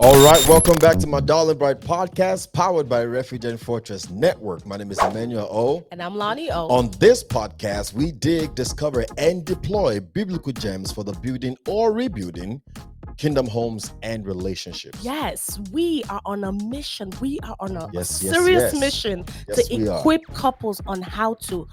All right, welcome back to my Darling Bright podcast, powered by Refuge and Fortress Network. My name is Emmanuel O. And I'm Lonnie O. On this podcast, we dig, discover, and deploy biblical gems for the building or rebuilding kingdom homes and relationships. Yes, we are on a mission. We are on a Yes, serious yes. mission Yes, to we are. equip couples on how to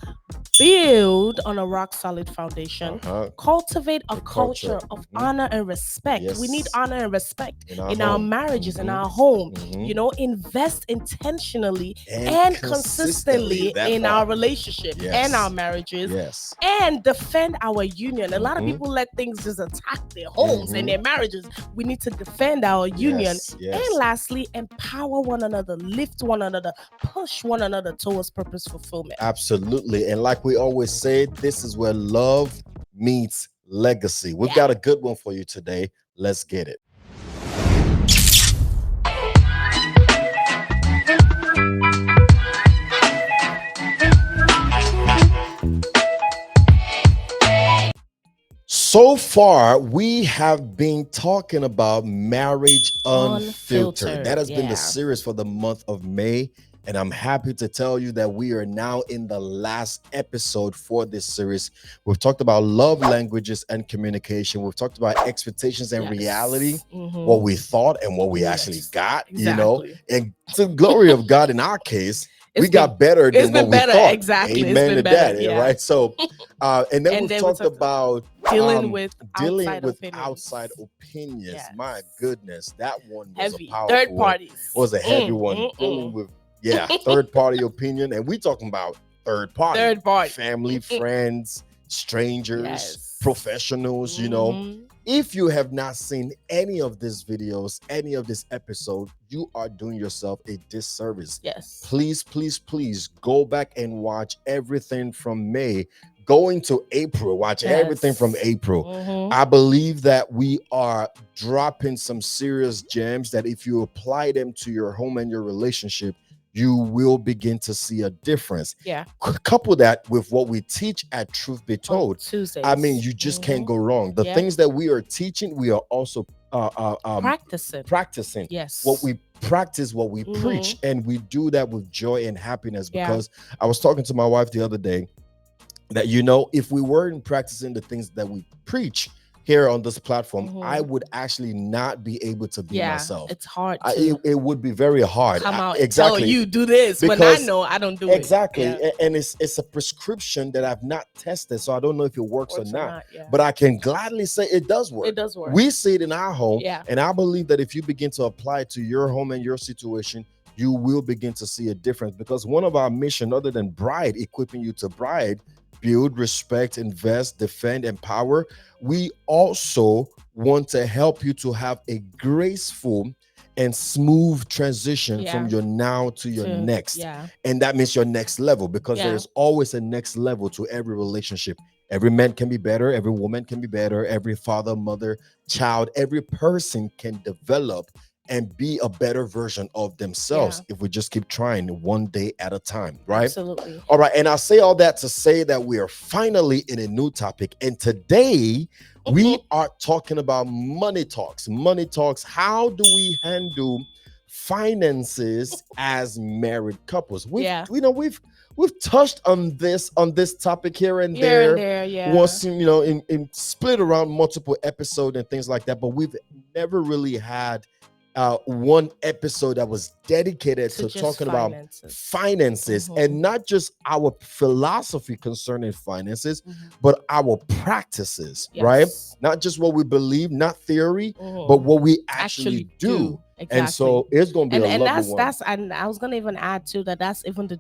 build on a rock solid foundation, cultivate a culture of honor and respect. Yes. We need honor and respect in our home. marriages, in our home. You know, invest intentionally and consistently in our relationship and our marriages, and defend our union. A lot of people let things just attack their homes and their marriages. We need to defend our union. And lastly, empower one another, lift one another, push one another towards purpose fulfillment. Absolutely. And like we always say, this is where love meets legacy. We've got a good one for you today. Let's get it. So far, we have been talking about marriage unfiltered. That has been the series for the month of May. And I'm happy to tell you that we are now in the last episode for this series. We've talked about love languages and communication. We've talked about expectations and reality, what we thought and what we actually got, you know, and to the glory of God in our case. We got better than what we thought. Exactly. Amen to that, right? So, and then we've talked about dealing with outside opinions. Yes. My goodness, that one was heavy. A powerful Third parties. Was a heavy one. Dealing with third party opinion, and we talking about third party, family, friends, strangers, professionals. You know, if you have not seen any of these videos, any of this episode, you are doing yourself a disservice. Yes. Please, please, please go back and watch everything from May going to April. Watch everything from April. I believe that we are dropping some serious gems that if you apply them to your home and your relationship, you will begin to see a difference. Couple that with what we teach at Truth Be Told. Tuesdays. I mean, you just can't go wrong. The things that we are teaching, we are also practicing. Yes. What we practice, what we preach, and we do that with joy and happiness. Because I was talking to my wife the other day that, you know, if we weren't practicing the things that we preach here on this platform, I would actually not be able to be myself. It's hard. It would be very hard. Come out and tell you do this because, when I know I don't do it. And it's a prescription that I've not tested, so I don't know if it works or not. But I can gladly say it does work. It does work. We see it in our home, and I believe that if you begin to apply it to your home and your situation, you will begin to see a difference. Because one of our mission, other than bride, equipping you to bride, build, respect, invest, defend, empower, we also want to help you to have a graceful and smooth transition from your now to your next. And that means your next level, because there's always a next level to every relationship. Every man can be better. Every woman can be better. Every father, mother, child, every person can develop and be a better version of themselves if we just keep trying one day at a time, right? Absolutely. All right, and I say all that to say that we are finally in a new topic, and today we are talking about money talks. Money talks. How do we handle finances as married couples? We've touched on this topic here and there. Once, you know, in split around multiple episodes and things like that, but we've never really had one episode that was dedicated to talking about finances, and not just our philosophy concerning finances, but our practices, right? Not just what we believe, not theory, but what we actually do. Exactly. And so it's going to be a lovely one. And I was going to even add to that. That's even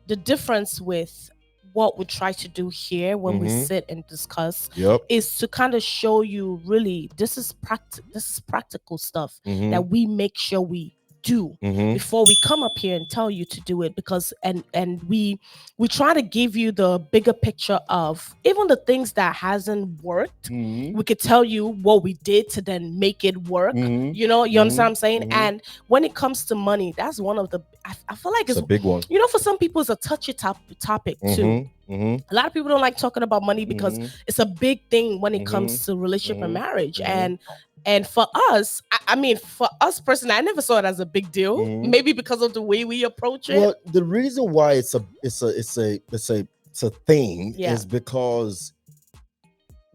the difference with what we try to do here when we sit and discuss is to kind of show you, really, this is practical stuff that we make sure we do before we come up here and tell you to do it, because and we try to give you the bigger picture of even the things that hasn't worked. We could tell you what we did to then make it work. You know, you understand what I'm saying? And when it comes to money, that's one of the, I feel like it's a big one. You know, for some people it's a touchy topic too. A lot of people don't like talking about money because it's a big thing when it comes to relationship and marriage. And for us, I mean, for us personally, I never saw it as a big deal. Maybe because of the way we approach it. Well, the reason why it's a thing is because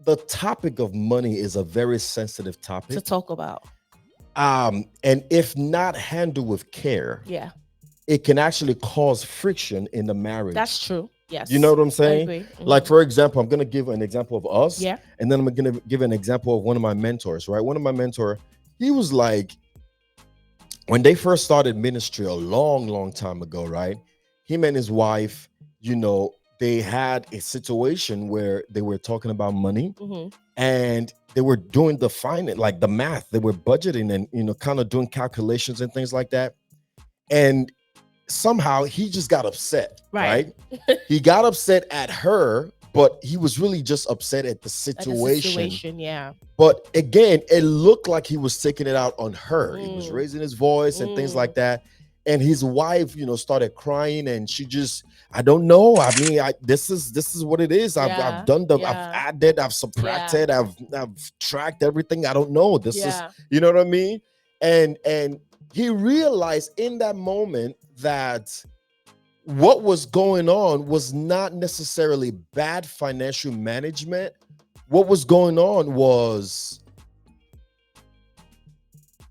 the topic of money is a very sensitive topic to talk about. And if not handled with care, it can actually cause friction in the marriage. That's true. Yes. You know what I'm saying? I agree. Like, for example, I'm going to give an example of us. Yeah. And then I'm going to give an example of one of my mentors, right? One of my mentors, he was like, when they first started ministry a long time ago, right? Him and his wife, you know, they had a situation where they were talking about money and they were doing the finance, like the math. They were budgeting and, you know, kind of doing calculations and things like that. And somehow he just got upset, right? He got upset at her, but he was really just upset at the situation. But again, it looked like he was taking it out on her. He was raising his voice and things like that. And his wife, you know, started crying, and she just, I don't know. I mean, this is what it is. I've done I've added, I've subtracted, I've tracked everything. I don't know. This is, you know what I mean? And he realized in that moment that what was going on was not necessarily bad financial management. What was going on was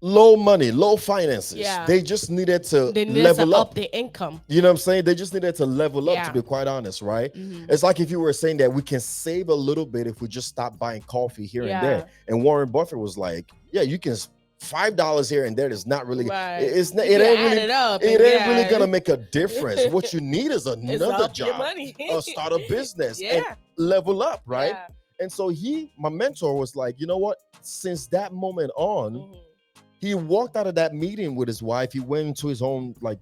low money, low finances. They just needed to level up their income. You know what I'm saying? They just needed to level up, to be quite honest, right? It's like if you were saying that we can save a little bit if we just stop buying coffee here and there. And Warren Buffett was like, yeah, you can $5 here and there is not really it ain't really gonna make a difference. What you need is another job, start a business and level up, right? And so my mentor was like, you know what, since that moment on, he walked out of that meeting with his wife. He went into his own like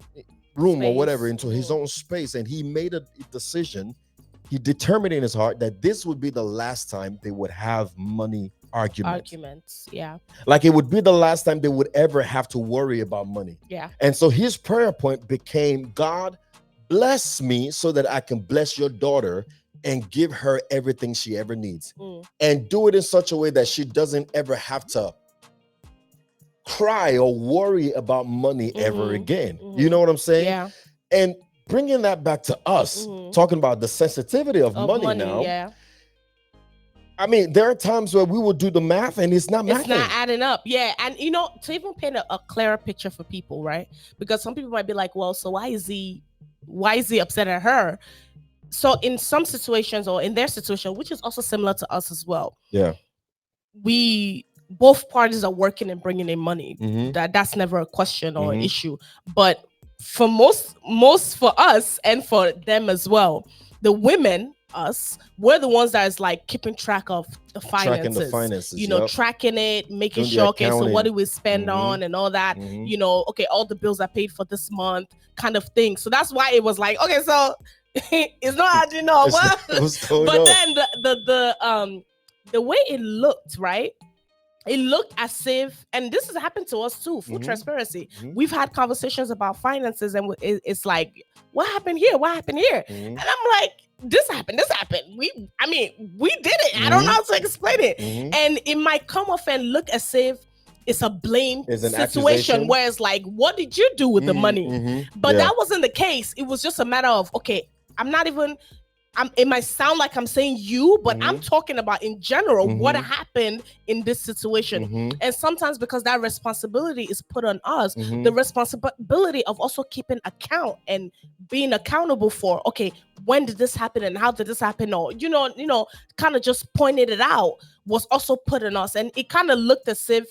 room or whatever, into his own space, and he made a decision. He determined in his heart that this would be the last time they would have money arguments. Like it would be the last time they would ever have to worry about money. And so his prayer point became, God, bless me so that I can bless your daughter and give her everything she ever needs, and do it in such a way that she doesn't ever have to cry or worry about money ever again. You know what I'm saying? And bringing that back to us, talking about the sensitivity of money now. I mean, there are times where we will do the math and it's not adding up. And you know, to even paint a clearer picture for people, right? Because some people might be like, well, so why is he upset at her? So in some situations, or in their situation, which is also similar to us as well, both parties are working and bringing in money. That's never a question or an issue. But for most for us and for them as well, the women, us, we're the ones that is like keeping track of the finances. You know, tracking it, making sure, okay, so what do we spend on and all that, you know, okay, all the bills are paid for this month kind of thing. So that's why it was like, okay, so it's not adding up. But then the way it looked, right? It looked as if, and this has happened to us too, full transparency. We've had conversations about finances, and it's like, what happened here? What happened here? And I'm like, this happened. We did it. I don't know how to explain it. And it might come off and look as if it's a blame situation where it's like, what did you do with the money? But that wasn't the case. It was just a matter of, okay, it might sound like I'm saying you, but I'm talking about in general what happened in this situation. And sometimes because that responsibility is put on us, the responsibility of also keeping account and being accountable for, okay, when did this happen and how did this happen? Or, you know, kind of just pointed it out was also put on us. And it kind of looked as if,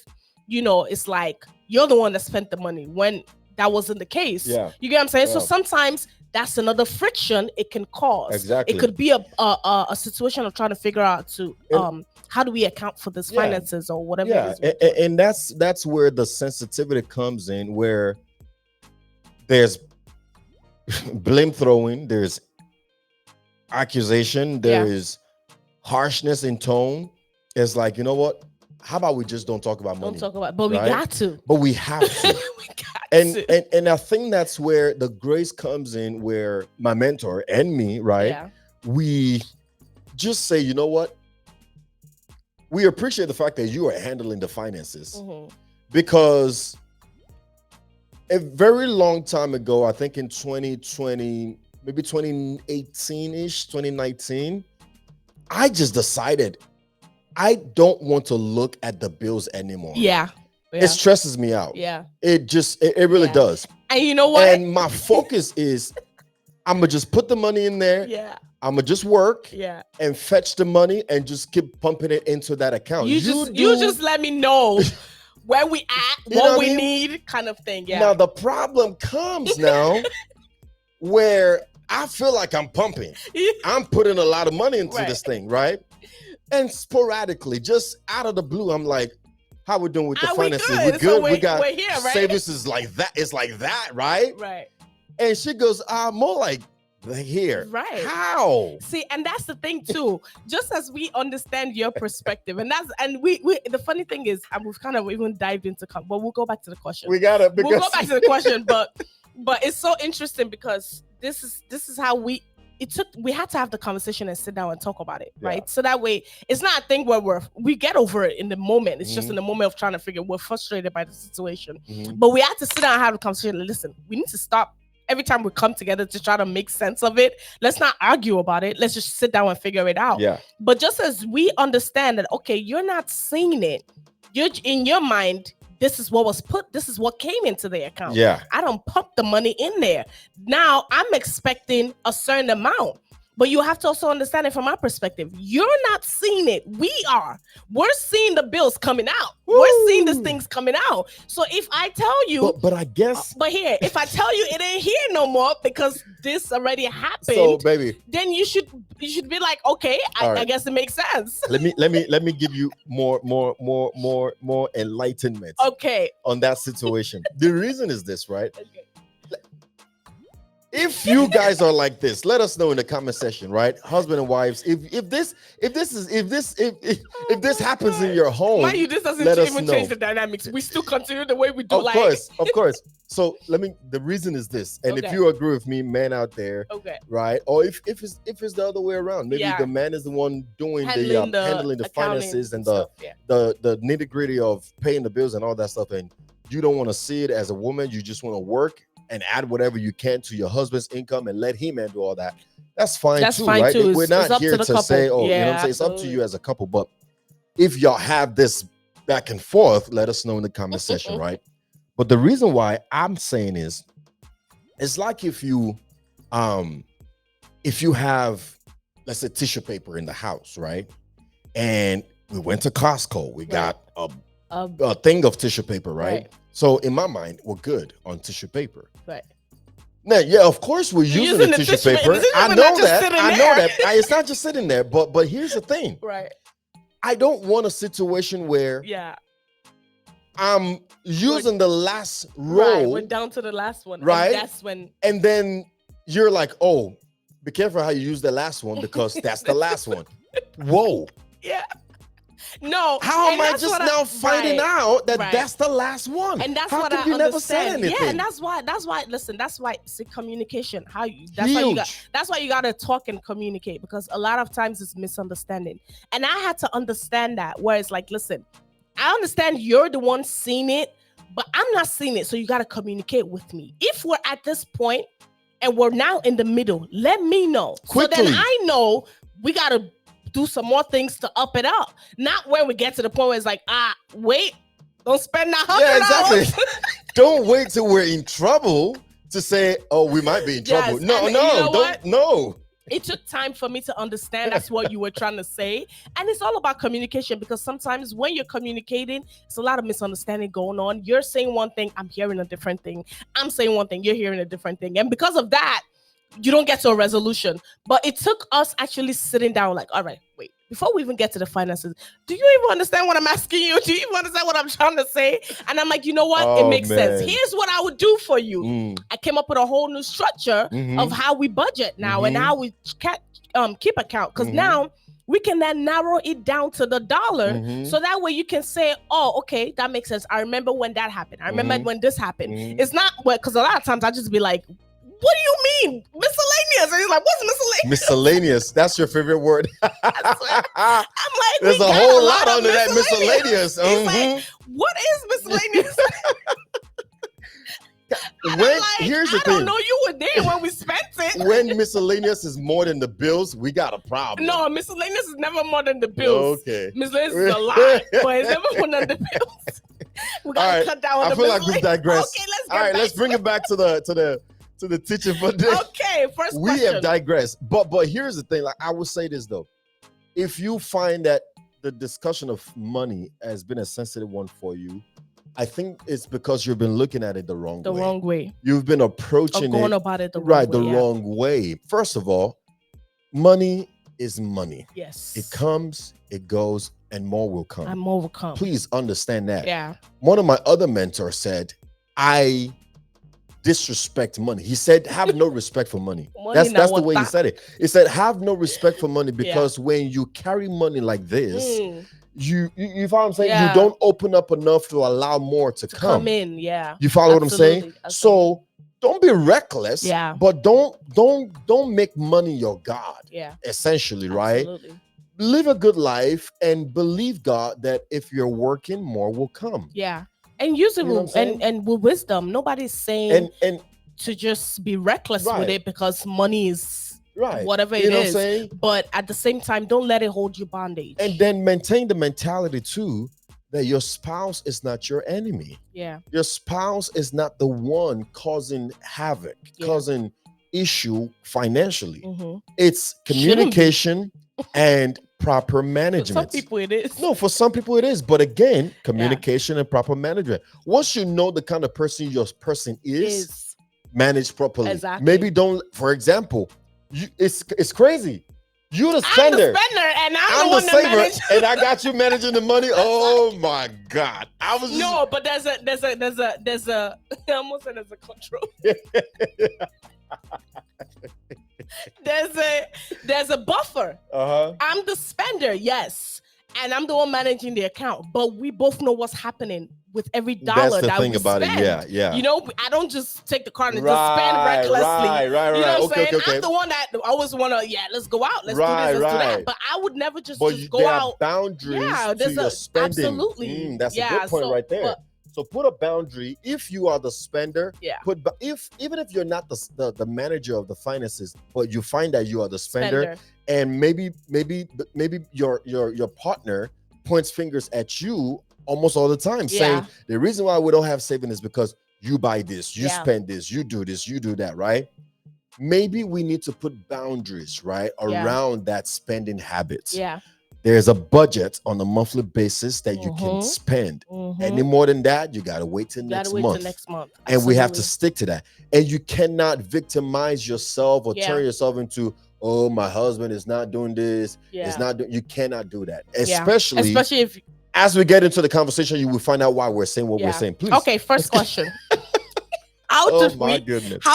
you know, it's like you're the one that spent the money when that wasn't the case. You get what I'm saying? So sometimes that's another friction it can cause. Exactly. It could be a situation of trying to figure out how do we account for this finances or whatever it is. And that's where the sensitivity comes in, where there's blame throwing, there's accusation, there is harshness in tone. It's like, you know what? How about we just don't talk about money? But we got to. But we have to. And I think that's where the grace comes in, where my mentor and me, right? We just say, you know what? we appreciate the fact that you are handling the finances because a very long time ago, I think in 2020, maybe 2018-ish, 2019, I just decided I don't want to look at the bills anymore. Yeah. It stresses me out. Yeah. It really does. And you know what? And my focus is I'm going to just put the money in there. Yeah. I'm going to just work and fetch the money and just keep pumping it into that account. You just let me know where we at, what we need, kind of thing. Yeah. Now the problem comes now where I feel like I'm pumping. I'm putting a lot of money into this thing, right? And sporadically, just out of the blue, I'm like, how we doing with the finances? We good? So we got we're here, right? services like that. It's like that, right? Right. And she goes, more like here. Right. How? See, and that's the thing too. Just as we understand your perspective, and we the funny thing is, and we've kind of even dived into, but we'll go back to the question. We'll go back to the question, but it's so interesting because this is how we had to have the conversation and sit down and talk about it, right? So that way it's not a thing where we get over it in the moment. It's just in the moment of trying to figure, we're frustrated by the situation. But we had to sit down and have a conversation and listen, we need to stop every time we come together to try to make sense of it. Let's not argue about it. Let's just sit down and figure it out. Yeah. But just as we understand that, okay, you're not seeing it, you're in your mind, this is what was put, this is what came into the account. Yeah. I don't pump the money in there. Now I'm expecting a certain amount. But you have to also understand it from our perspective. You're not seeing it. We are. We're seeing the bills coming out. Woo. We're seeing these things coming out. So if I tell you, but I guess, if I tell you it ain't here no more because this already happened, so baby, then you should be like, okay, I guess it makes sense. Let me give you more enlightenment. Okay. On that situation. The reason is this, right? Okay. If you guys are like this, let us know in the comment section, right? Husband and wives, if this happens in your home, why this doesn't even change the dynamics? We still continue the way we do. Of course. So the reason is this, and if you agree with me, men out there, right? Or if it's the other way around, maybe the man is the one doing handling the finances and the nitty-gritty of paying the bills and all that stuff, and you don't want to see it as a woman. You just want to work and add whatever you can to your husband's income and let him handle all that. That's fine too, right? We're not here to say, you know what I'm saying? It's up to you as a couple. But if y'all have this back and forth, let us know in the comment section, right? But the reason why I'm saying is, it's like if you have, let's say, tissue paper in the house, right? And we went to Costco. We got a thing of tissue paper, right? So in my mind, we're good on tissue paper. Right. Now, yeah, of course we're using the tissue paper. I know that. It's not just sitting there. But here's the thing. Right. I don't want a situation where I'm using the last roll. Right. We're down to the last one. Right. And that's when. And then you're like, oh, be careful how you use the last one because that's the last one. Whoa. Yeah. No. How am I just now finding out that that's the last one? And that's how what I you understand. Never said anything? Yeah, and that's why. Listen, that's why it's communication. That's why you got to talk and communicate, because a lot of times it's misunderstanding. And I had to understand that, where it's like, listen, I understand you're the one seeing it, but I'm not seeing it. So you got to communicate with me. If we're at this point and we're now in the middle, let me know. Quickly. So then I know we got to do some more things to up it up. Not when we get to the point where it's like, wait, don't spend that $100. Yeah, exactly. Don't wait till we're in trouble to say, oh, we might be in trouble. No. It took time for me to understand that's what you were trying to say. And it's all about communication, because sometimes when you're communicating, it's a lot of misunderstanding going on. You're saying one thing, I'm hearing a different thing. I'm saying one thing, you're hearing a different thing. And because of that, you don't get to a resolution. But it took us actually sitting down like, all right, wait, before we even get to the finances, do you even understand what I'm asking you? Do you even understand what I'm trying to say? And I'm like, you know what? It makes sense. Here's what I would do for you. I came up with a whole new structure of how we budget now and how we keep account. Because now we can then narrow it down to the dollar. So that way you can say, oh, okay, that makes sense. I remember when that happened. I remember when this happened. It's not, because a lot of times I just be like, what do you mean? Miscellaneous miscellaneous. And he's like, what's miscellaneous? Miscellaneous. That's your favorite word. I'm like, there's a whole lot under that miscellaneous. He's like, what is miscellaneous? Here's the thing. I don't know, you were there when we spent it. When miscellaneous is more than the bills, we got a problem. No, miscellaneous is never more than the bills. Okay. Miscellaneous is a lot, but it's never more than the bills. We gotta cut down on the I feel like we've digressed. Okay, let's bring it back to the teaching for today. Okay, first question. We have digressed. But here's the thing. Like, I will say this though. If you find that the discussion of money has been a sensitive one for you, I think it's because you've been looking at it the wrong way. You've been approaching going about it the wrong way. First of all, money is money. Yes. It comes, it goes, and more will come. And more will come. Please understand that. Yeah. One of my other mentors said, I disrespect money. He said, have no respect for money. That's the way he said it. He said, have no respect for money because when you carry money like this, you follow what I'm saying? You don't open up enough to allow more to come in. Yeah. You follow what I'm saying? Absolutely. So don't be reckless. Yeah. But don't make money your God. Yeah. Essentially, right? Live a good life and believe God that if you're working, more will come. Yeah. And use it and with wisdom. Nobody's saying and to just be reckless with it because money is whatever it is. But at the same time, don't let it hold you bondage. And then maintain the mentality too that your spouse is not your enemy. Yeah. Your spouse is not the one causing havoc, causing issue financially. It's communication and proper management. For some people it is. No, for some people it is. But again, communication and proper management. Once you know the kind of person your person is managed properly. Exactly. Maybe don't, for example, it's crazy. You the spender. I'm the spender and I'm the one that manages. And I got you managing the money. Oh my God. But there's a I almost said there's a control. There's a buffer. I'm the spender, yes, and I'm the one managing the account. But we both know what's happening with every dollar that we spend. Yeah. You know, I don't just take the card and just spend recklessly. Right. You know what I'm saying? I'm the one that always want to. Let's go out. Let's do this. Let's do that. But I would never just go out. Boundaries to your spending. Absolutely. That's a good point right there. So put a boundary. If you are the spender, even if you're not the manager of the finances, but you find that you are the spender. And maybe your partner points fingers at you almost all the time, saying the reason why we don't have saving is because you buy this, you spend this, you do this, you do that, right? Maybe we need to put boundaries, right, around that spending habits. Yeah. There's a budget on a monthly basis that you can spend. Any more than that, you gotta wait till next month. And we have to stick to that. And you cannot victimize yourself or turn yourself into, oh, my husband is not doing this. You cannot do that. Especially if as we get into the conversation, you will find out why we're saying what we're saying. Please. Okay, first question. How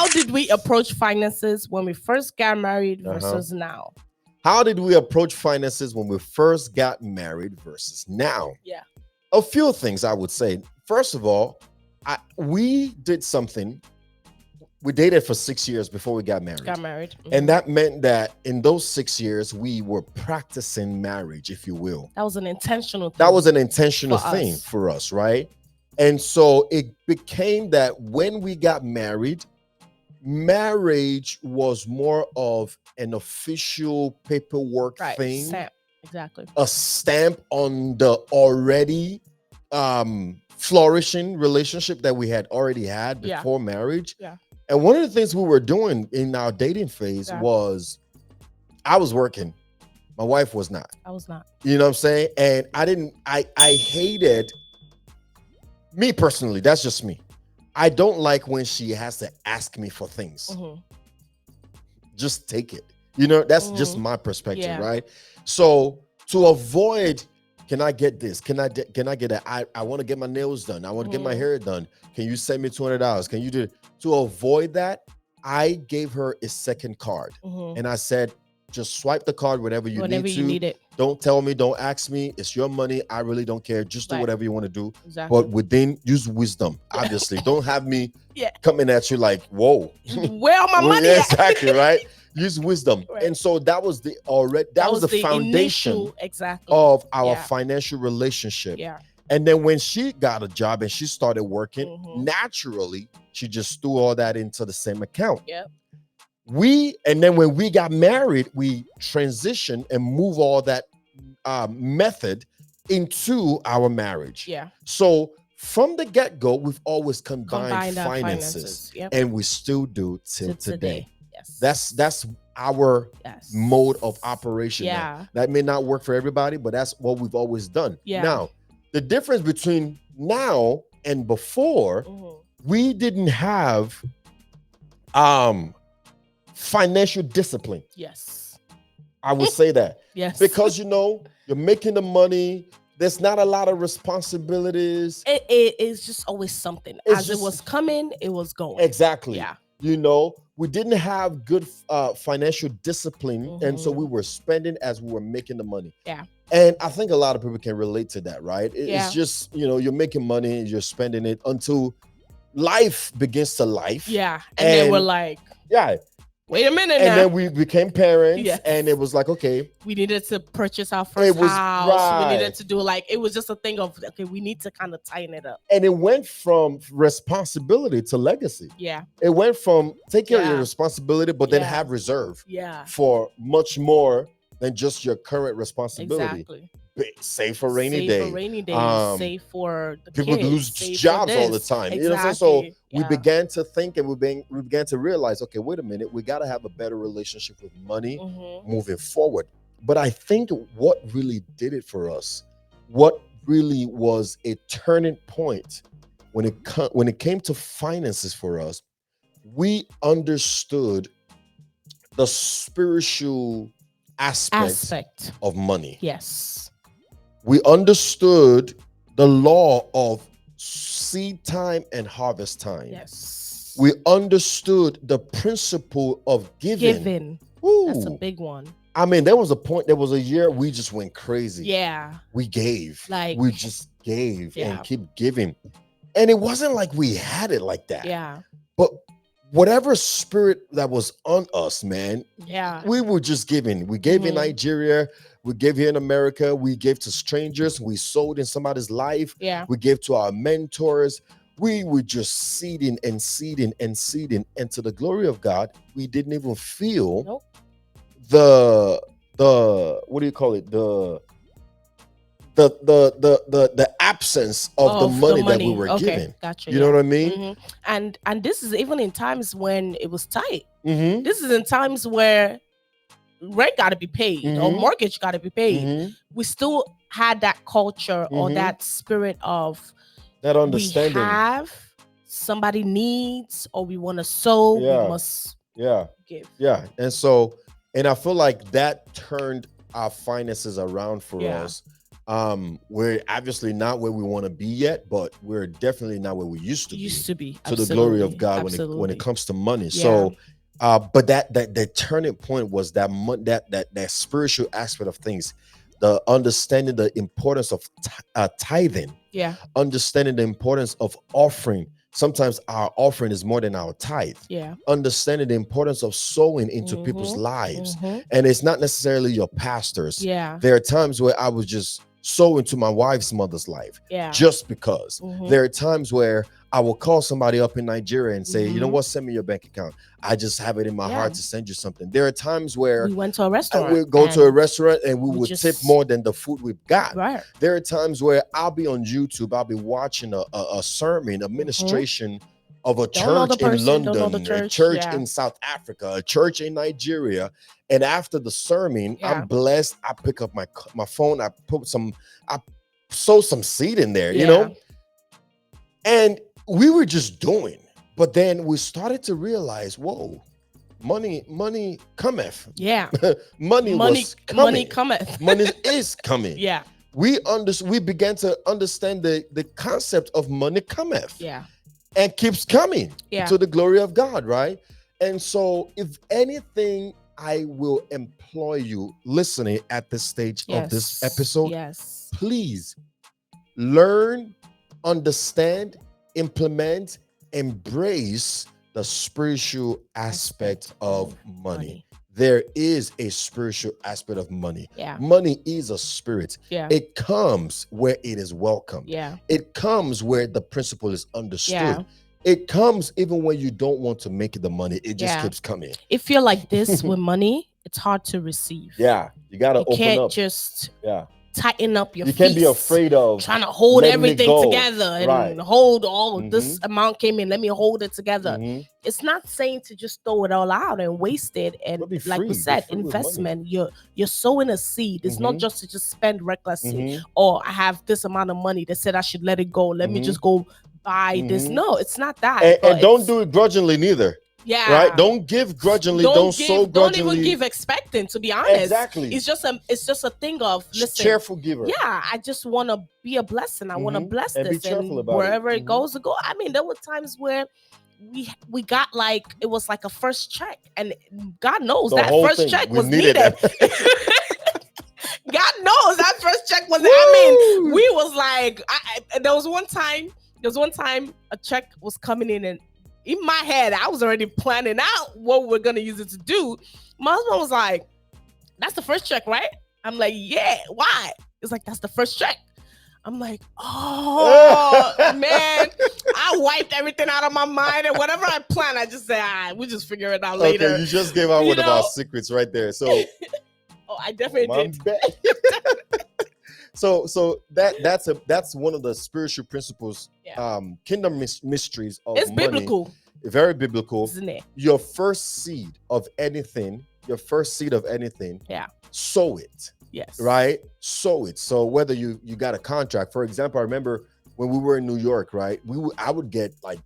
did we approach finances when we first got married versus now? How did we approach finances when we first got married versus now? Yeah. A few things I would say. First of all, we did something. We dated for 6 years before we got married. And that meant that in those 6 years, we were practicing marriage, if you will. That was an intentional thing. That was an intentional thing for us, right? And so it became that when we got married, marriage was more of an official paperwork thing. Stamp. Exactly. A stamp on the already flourishing relationship that we had already had before marriage. Yeah. And one of the things we were doing in our dating phase was I was working. My wife was not. I was not. You know what I'm saying? And I hated, me personally, that's just me. I don't like when she has to ask me for things. Just take it. You know, that's just my perspective, right? So to avoid, can I get this? Can I get that? I want to get my nails done. I want to get my hair done. Can you send me $200? Can you do it? To avoid that, I gave her a second card. And I said, just swipe the card whenever you need it. Don't tell me, don't ask me. It's your money. I really don't care. Just do whatever you want to do. Exactly. But within, use wisdom, obviously. Don't have me coming at you like, whoa. Where are my money at? Exactly, right? use wisdom. Right. And so that was the foundation initial, exactly, of our yeah, financial relationship. yeah. And then when she got a job and she started working, Mhm. naturally, she just threw all that into the same account. Yep. And then when we got married, we transitioned and moved all that method into our marriage. Yeah. So from the get-go, we've always combined Our finances. Yep. And we still do till today. Yes. That's our Yes. mode of operation. Yeah. Now, that may not work for everybody, but that's what we've always done. Yeah. Now, the difference between now and before, we didn't have financial discipline. Yes. I would say that. Yes. Because you're making the money. There's not a lot of responsibilities. It is just always something. As it was coming, it was going. Exactly. Yeah. We didn't have good financial discipline. And so we were spending as we were making the money. Yeah. And I think a lot of people can relate to that, right? It's just, you're making money and you're spending it until life begins to life. Yeah. And then we're like, yeah, wait a minute and now. then we became parents. Yes. And it was like, okay. We needed to purchase our first house. Right. We needed to do it was just a thing of, okay, we need to kind of tighten it up. And it went from responsibility to legacy. Yeah. It went from take care of your responsibility, but then have reserve for much more than just your current responsibility. Exactly. Save for rainy day. Save for rainy days. Save for the people kids, lose jobs all the time. Exactly. You know what I'm saying? So we began to think and we began to realize, okay, wait a minute, we got to have a better relationship with money moving forward. But I think what really did it for us, what really was a turning point when it came to finances for us, we understood the spiritual aspect of money. Yes. We understood the law of seed time and harvest time. Yes. We understood the principle of giving. Ooh. That's a big one. I mean, there was a year we just went crazy. Yeah. We gave. We just gave and keep giving. And it wasn't like we had it like that. Yeah. But whatever spirit that was on us, man, we were just giving. We gave in Nigeria. We gave here in America. We gave to strangers. We sowed in somebody's life. Yeah. We gave to our mentors. We were just seeding and seeding and seeding. And to the glory of God, we didn't even feel the what do you call it? The absence of the money that we were giving. Gotcha. You know what I mean? And this is even in times when it was tight. This is in times where rent got to be paid or mortgage got to be paid. We still had that culture or that spirit of that understanding. We have somebody needs or we want to sow. We must give. Yeah. And so, and I feel like that turned our finances around for us. We're obviously not where we want to be yet, but we're definitely not where we used to be. To the glory of God when it comes to money. So but that turning point was that spiritual aspect of things, the understanding the importance of tithing, understanding the importance of offering. Sometimes our offering is more than our tithe. Understanding the importance of sowing into people's lives. And it's not necessarily your pastors. There are times where I was just sow into my wife's mother's life just because. There are times where I will call somebody up in Nigeria and say, you know what, send me your bank account. I just have it in my heart to send you something. There are times where we went to a restaurant. We go to a restaurant and we would tip more than the food we've got. There are times where I'll be on YouTube, I'll be watching a sermon, a ministration of a church in London, a church in South Africa, a church in Nigeria. And after the sermon, I'm blessed. I pick up my phone, I sow some seed in there, you know? And we were just doing. But then we started to realize, whoa, money cometh. Yeah. money was coming. Money cometh. Money is coming. Yeah. We began to understand the concept of money cometh. Yeah. And keeps coming to the glory of God, right? And so if anything, I will employ you listening at this stage of this episode. Please learn, understand, implement, embrace the spiritual aspect of money. There is a spiritual aspect of money. Yeah. Money is a spirit. Yeah. It comes where it is welcome. Yeah. It comes where the principle is understood. Yeah. It comes even when you don't want to make the money. It just keeps coming. If you're like this with money, it's hard to receive. Yeah. You got to open up. You can't just tighten up your You can't be afraid of trying to hold everything together and hold all this amount came in. Let me hold it together. It's not saying to just throw it all out and waste it. And like we said, investment, you're sowing a seed. It's not just to just spend recklessly. Or I have this amount of money that said I should let it go. Let me just go buy this. No, it's not that. And don't do it grudgingly neither. Yeah. Right. Don't give grudgingly. Don't sow grudgingly. Don't even give expecting. To be honest, exactly. It's just a thing of listen. Cheerful giver. Yeah. I just want to be a blessing. I want to bless and this. Be careful about wherever it goes to go. I mean, there were times where we got like it was like a first check, and God knows that first check was needed. God knows that first check was. I mean, we was like, there was one time a check was coming in and. In my head, I was already planning out what we're going to use it to do. My husband was like, that's the first check, right? I'm like, yeah, why? It's like, that's the first check. I'm like, oh, man. I wiped everything out of my mind. And whatever I planned, I just said, we'll just figure it out later. Okay, you just gave out one of our secrets right there. So, I definitely did. So that's one of the spiritual principles, kingdom mysteries of it's money. Biblical. Very biblical. Isn't it? Your first seed of anything, sow it. Yes. Right? Sow it. So whether you got a contract, for example, I remember when we were in New York, right? I would get like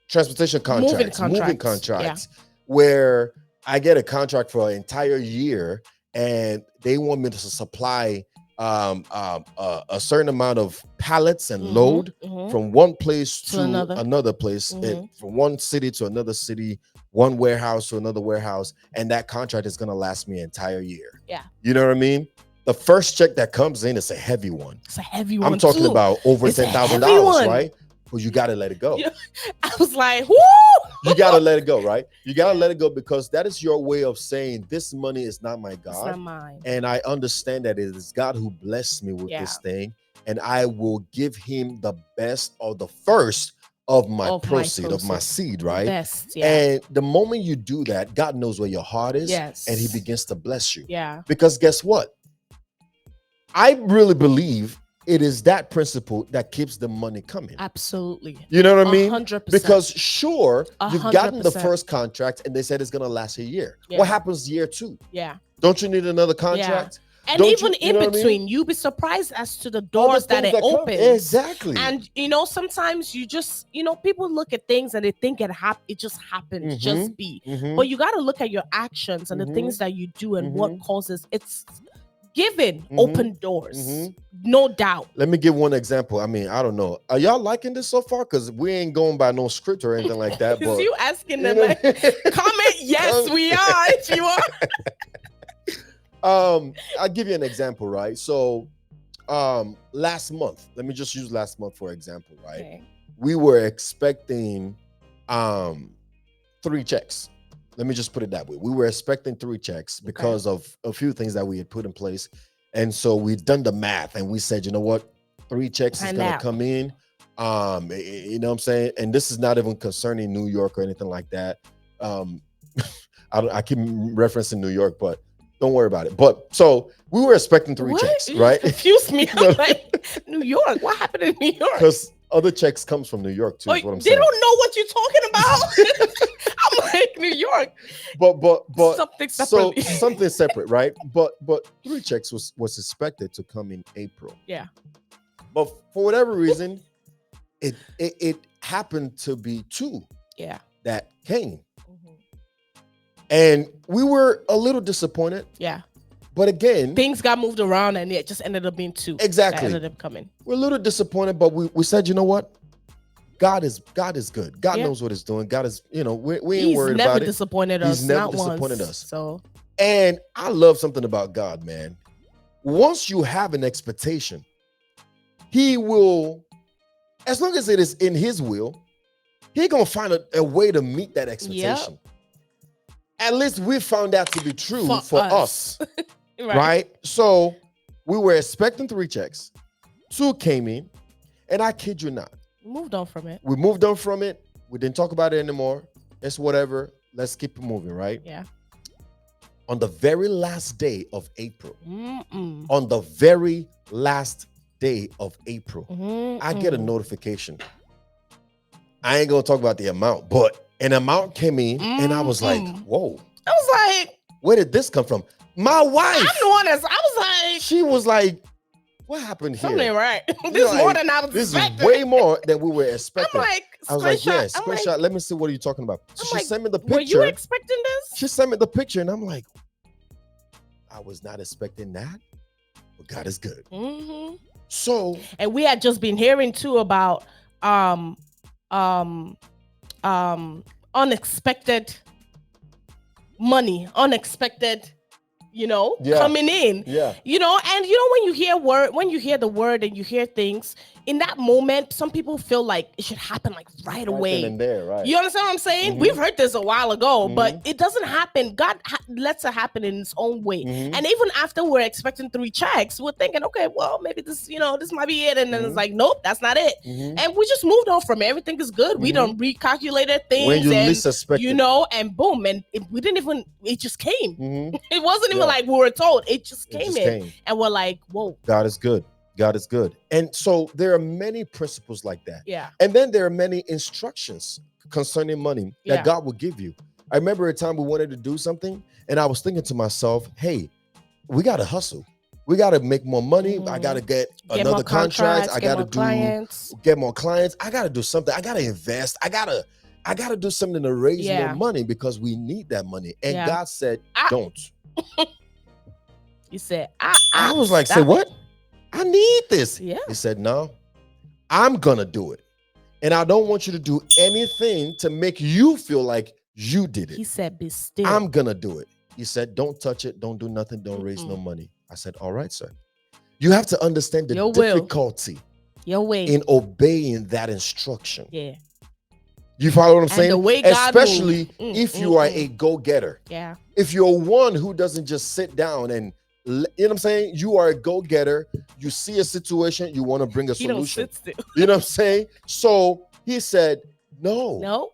transportation contracts, moving contracts, where I get a contract for an entire year. And they want me to supply a certain amount of pallets and load from one place to another place, from one city to another city, one warehouse to another warehouse. And that contract is going to last me an entire year. Yeah. You know what I mean? The first check that comes in is a heavy one. It's a heavy one. I'm talking about over $10,000, right? Well, you got to let it go. I was like, whoo! You got to let it go, right? You got to let it go because that is your way of saying this money is not my God. It's not mine. And I understand that it is God who blessed me with this thing. And I will give him the best or the first of my proceed, of my seed, right? Best, And the moment you do that, God knows where your heart is. Yes. And he begins to bless you. Yeah. Because guess what? I really believe it is that principle that keeps the money coming. Absolutely. You know what I mean? 100%. Because sure, you've 100%. gotten the first contract and they said it's going to last a year. Yeah. What happens year 2? Yeah. Don't you need another contract? Yeah. And Don't even you know in between, I mean? you'll be surprised as to the doors that it opens. Exactly. And, sometimes you just, people look at things and they think it just happens, just be. But you got to look at your actions and the things that you do and what causes it's giving open doors. No doubt. Let me give one example. I mean, I don't know. Are y'all liking this so far? Because we ain't going by no script or anything like that. But you asking them, like, comment, yes, we are, if you are. I'll give you an example, right? So last month, let me just use last month for example, right? Okay. We were expecting 3 checks. Let me just put it that way. We were expecting 3 checks because of a few things that we had put in place. And so we'd done the math and we said, you know what? 3 checks is going to come in. You know what I'm saying? And this is not even concerning New York or anything like that. I keep referencing New York, but don't worry about it. But so we were expecting 3 checks, right? Excuse me. I'm like, New York? What happened in New York? Because other checks comes from New York too. Is what I'm saying. They don't know what you're talking about. I'm like, New York. But something separately. So something separate, right? But 3 checks was expected to come in April. Yeah. But for whatever reason, it happened to be 2. Yeah. That came. And we were a little disappointed. Yeah. But again, things got moved around and it just ended up being 2. Exactly. That ended up coming. We're a little disappointed, but we said, you know what? God is good. God knows what he's doing. God is, we ain't worried about it. He's never disappointed us. He's never disappointed us. So, and I love something about God, man. Once you have an expectation, he will as long as it is in his will, he gonna find a way to meet that expectation. At least we found that to be true for us. Right? So we were expecting 3 checks. 2 came in, and I kid you not. Moved on from it. We moved on from it. We didn't talk about it anymore. It's whatever. Let's keep it moving, right? Yeah. On the very last day of April, on the very last day of April, I get a notification. I ain't gonna talk about the amount, but an amount came in, and I was like, whoa. I was like, where did this come from? My wife. I'm the one I was like, she was like, what happened here? Something right. This is more than I was expecting. This is way more than we were expecting. I'm like, I was like, yeah, screenshot. Let me see what are you talking about. So she sent me the picture. Were you expecting this? She sent me the picture, and I'm like, I was not expecting that, but God is good. So, and we had just been hearing too about unexpected money, unexpected, coming in. Yeah. And when you hear the word and you hear things in that moment, some people feel like it should happen like right away. Then and there, right. You understand what I'm saying? We've heard this a while ago, but it doesn't happen. God lets it happen in its own way. And even after we're expecting 3 checks, we're thinking, okay, well, maybe this, this might be it. And then it's like, nope, that's not it. And we just moved on from it. Everything is good. We done recalculated things. When you least expect it. And boom. And we didn't even, it just came. It wasn't even like we were told. It just came in. And we're like, whoa. God is good. God is good. And so there are many principles like that. Yeah. And then there are many instructions concerning money that God will give you. I remember a time we wanted to do something, and I was thinking to myself, hey, we got to hustle. We got to make more money. I got to get another contract. I got to get more clients. I got to do something. I got to invest. I got to do something to raise more money because we need that money. And God said, don't. You said, I was like, say what? I need this. Yeah. He said, no, I'm going to do it. And I don't want you to do anything to make you feel like you did it. He said, be still. I'm going to do it. He said, don't touch it. Don't do nothing. Don't raise no money. I said, all right, sir. You have to understand the difficulty in obeying that instruction. Yeah. You follow what I'm saying? The way God especially if you are a go-getter. Yeah. If you're one who doesn't just sit down and, you know what I'm saying? You are a go-getter. You see a situation, you want to bring a solution. Don't sit still. You know what I'm saying? So he said, no,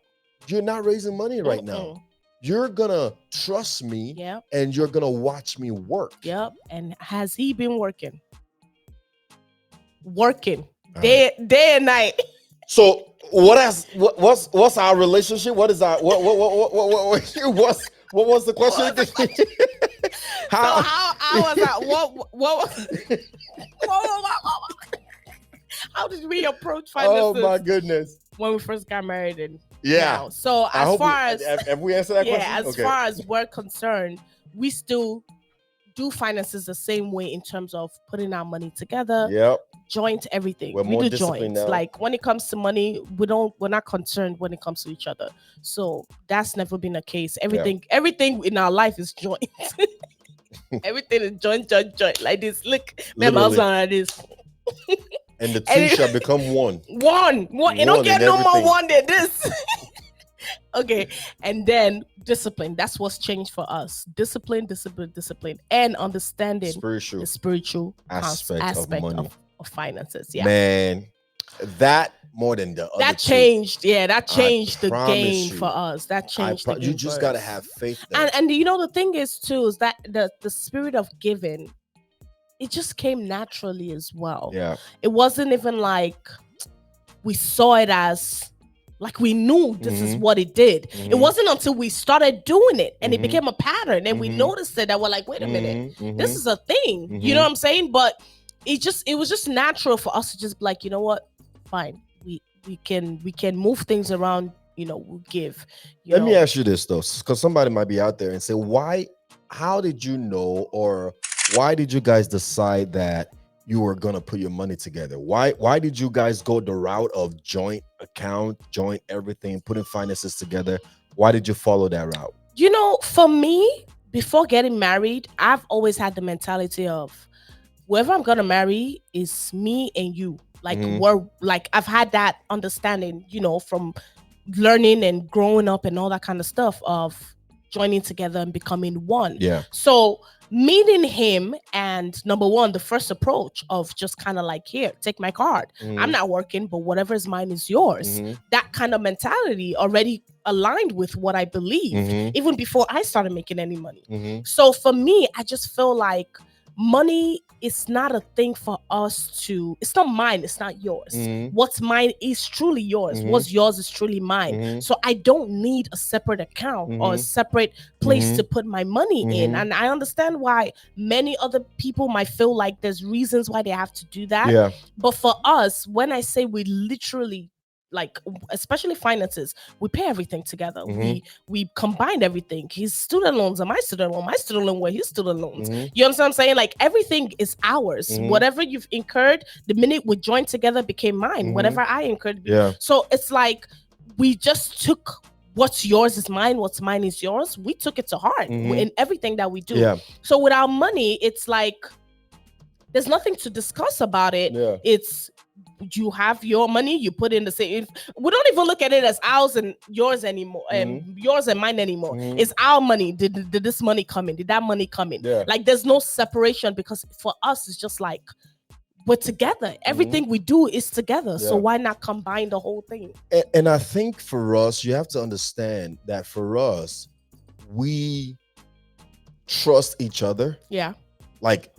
you're not raising money right now. You're gonna trust me, and you're gonna watch me work. Yep. And has he been working? Day and night. So what's our relationship? What is our what was the question? How was that? How did we approach finances? Oh my goodness! When we first got married, and now. So as far as have we answered that question? As far as we're concerned, we still do finances the same way in terms of putting our money together. Yep. Joint everything. We do joint. Like when it comes to money, we're not concerned when it comes to each other. So that's never been a case. Everything in our life is joint. Everything is joint. Like this. Look, my mouth's like this. And the two shall become one. One. It don't get no more one than this. Okay. And then discipline. That's what's changed for us. Discipline, and understanding the spiritual aspect of money. Of finances. Yeah. Man, that more than the other that changed. Yeah, that changed the game for us. That changed the game. You just gotta have faith there. And the thing is too is that the spirit of giving, it just came naturally as well. Yeah. It wasn't even like we saw it as like we knew this is what it did. It wasn't until we started doing it and it became a pattern and we noticed it that we're like, wait a minute, this is a thing. You know what I'm saying? But it was just natural for us to just be like, you know what, fine, we can move things around, we'll give. Let me ask you this though, because somebody might be out there and say, how did you know, or why did you guys decide that you were gonna put your money together? Why did you guys go the route of joint account, joint everything, putting finances together? Why did you follow that route? For me, before getting married, I've always had the mentality of whoever I'm gonna marry is me and you. Like we're like, I've had that understanding, you know, from learning and growing up and all that kind of stuff of joining together and becoming one. Yeah. So meeting him, and number one, the first approach of just kind of like, here, take my card. I'm not working, but whatever is mine is yours. That kind of mentality already aligned with what I believe, even before I started making any money. So for me, I just feel like money is not a thing for us to, it's not mine, it's not yours. What's mine is truly yours. What's yours is truly mine. So I don't need a separate account or a separate place to put my money in. And I understand why many other people might feel like there's reasons why they have to do that. Yeah. But for us, when I say we literally, like, especially finances, we pay everything together. We combined everything. His student loans are my student loan. My student loan were his student loans. You understand what I'm saying? Like, everything is ours. Whatever you've incurred, the minute we joined together, became mine. Whatever I incurred. So it's like we just took what's yours is mine, what's mine is yours. We took it to heart in everything that we do. So with our money, it's like there's nothing to discuss about it. It's, you have your money, you put in the same. We don't even look at it as ours and yours anymore, yours and mine anymore. It's our money. Did this money come in? Did that money come in? Like, there's no separation, because for us, it's just like we're together. Everything we do is together. So why not combine the whole thing? And I think for us, you have to understand that for us, we trust each other. Yeah. Like,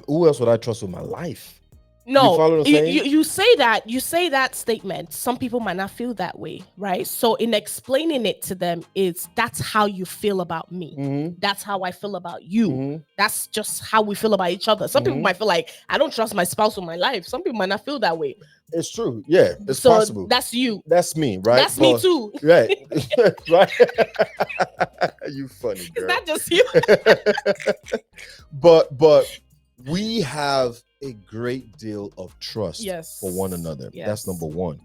who else would I trust with my life? No, you say that statement. Some people might not feel that way, right? So in explaining it to them, that's how you feel about me. That's how I feel about you. That's just how we feel about each other. Some people might feel like, I don't trust my spouse with my life. Some people might not feel that way. It's true. Yeah, it's possible. That's you. That's me, right? That's me too. Right. Right. You funny girl. Is that just you? But we have a great deal of trust for one another. That's number one.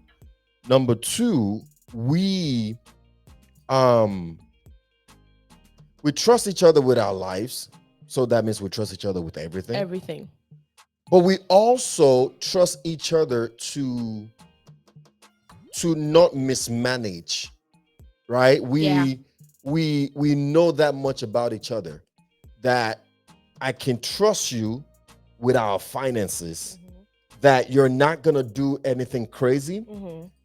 Number two, we trust each other with our lives. So that means we trust each other with everything. Everything. But we also trust each other to not mismanage. Right? We know that much about each other, that I can trust you with our finances, that you're not gonna do anything crazy.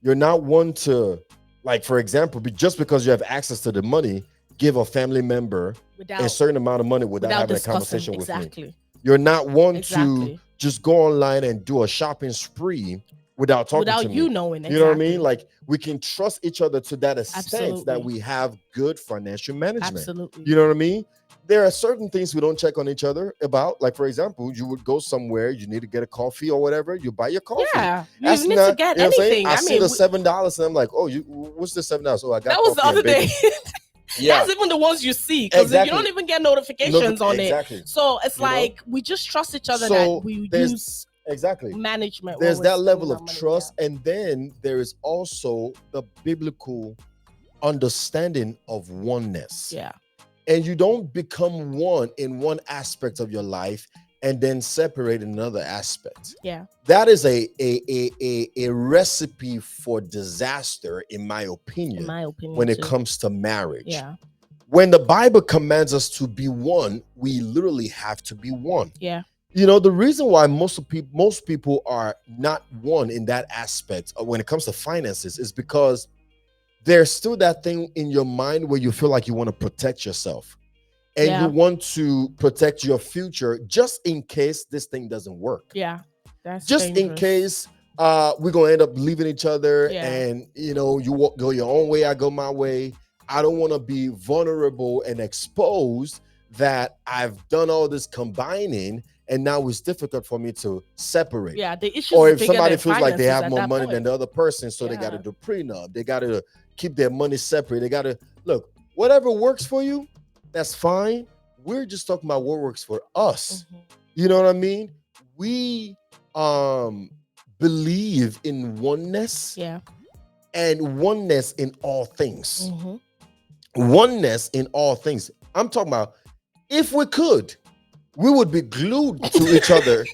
You're not one to, like, for example, just because you have access to the money, give a family member a certain amount of money without having a conversation with me. You're not one to just go online and do a shopping spree without talking to me. Without you knowing. You know what I mean? Like, we can trust each other to that extent that we have good financial management. Absolutely. You know what I mean? There are certain things we don't check on each other about. Like, for example, you would go somewhere, you need to get a coffee or whatever, you buy your coffee. Yeah, you need to get anything. I see the $7 and I'm like, oh, what's the $7? Oh, I got that was the other day. Yeah. That's even the ones you see, because you don't even get notifications on it. So it's like, we just trust each other, that we use management. There's that level of trust. And then there is also the biblical understanding of oneness. Yeah. And you don't become one in one aspect of your life and then separate in another aspect. Yeah. That is a recipe for disaster, in my opinion, when it comes to marriage. Yeah. When the Bible commands us to be one, we literally have to be one. Yeah. You know, the reason why most people are not one in that aspect when it comes to finances is because there's still that thing in your mind where you feel like you want to protect yourself, and you want to protect your future just in case this thing doesn't work. Yeah, that's just dangerous. In case we're gonna end up leaving each other, and you know, you go your own way, I go my way. I don't want to be vulnerable and exposed that I've done all this combining, and now it's difficult for me to separate. Yeah, the issue. Or if somebody feels like they have more money than the other person, so they got to do prenup. They got to keep their money separate. They got to look, whatever works for you, that's fine. We're just talking about what works for us. You know what I mean? We believe in oneness. Yeah. And oneness in all things. Oneness in all things. I'm talking about, if we could, we would be glued to each other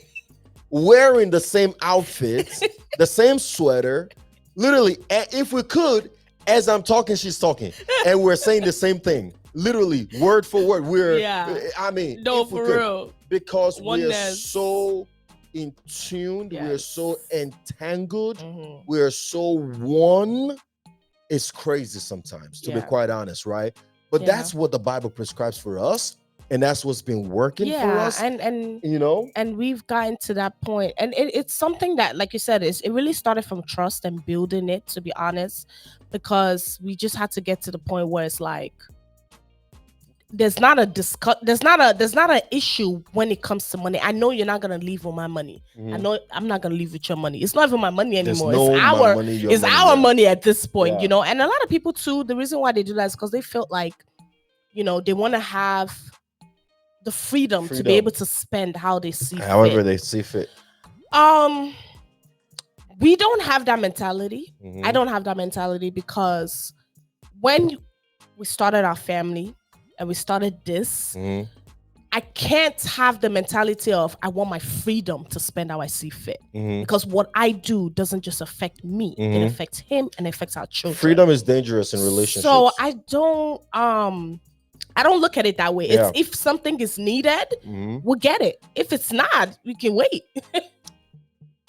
wearing the same outfit, the same sweater. Literally, if we could, as I'm talking, she's talking, and we're saying the same thing. Literally, word for word. I mean, no, for real. Because we're so in tune, we're so entangled, we're so one. It's crazy sometimes, to be quite honest, right? But that's what the Bible prescribes for us. And that's what's been working for us. And you know, and we've gotten to that point. And it's something that, like you said, it really started from trust and building it, to be honest, because we just had to get to the point where it's like there's not an issue when it comes to money. I know you're not gonna leave with my money. I know I'm not gonna leave with your money. It's not even my money anymore. It's our money at this point, you know. And a lot of people too, the reason why they do that is because they felt like, you know, they want to have the freedom to be able to spend how they see however they see fit. We don't have that mentality. I don't have that mentality because when we started our family and we started this, I can't have the mentality of I want my freedom to spend how I see fit, because what I do doesn't just affect me, it affects him and it affects our children. Freedom is dangerous in relationships. So I don't look at it that way. It's if something is needed, we'll get it. If it's not, we can wait.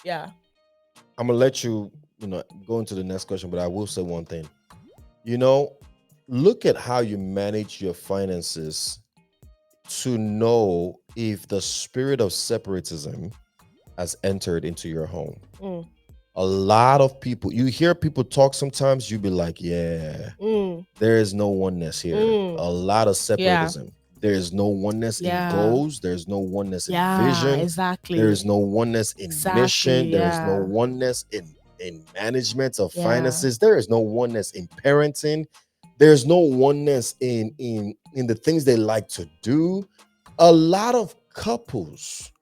I'm gonna let you go into the next question, but I will say one thing. Look at how you manage your finances to know if the spirit of separatism has entered into your home. A lot of people, you hear people talk sometimes, you be like, there is no oneness here. A lot of separatism. There is no oneness in goals. There's no oneness in vision. Exactly. There is no oneness in mission. There is no oneness in management of finances. There is no oneness in parenting. There's no oneness in the things they like to do. A lot of couples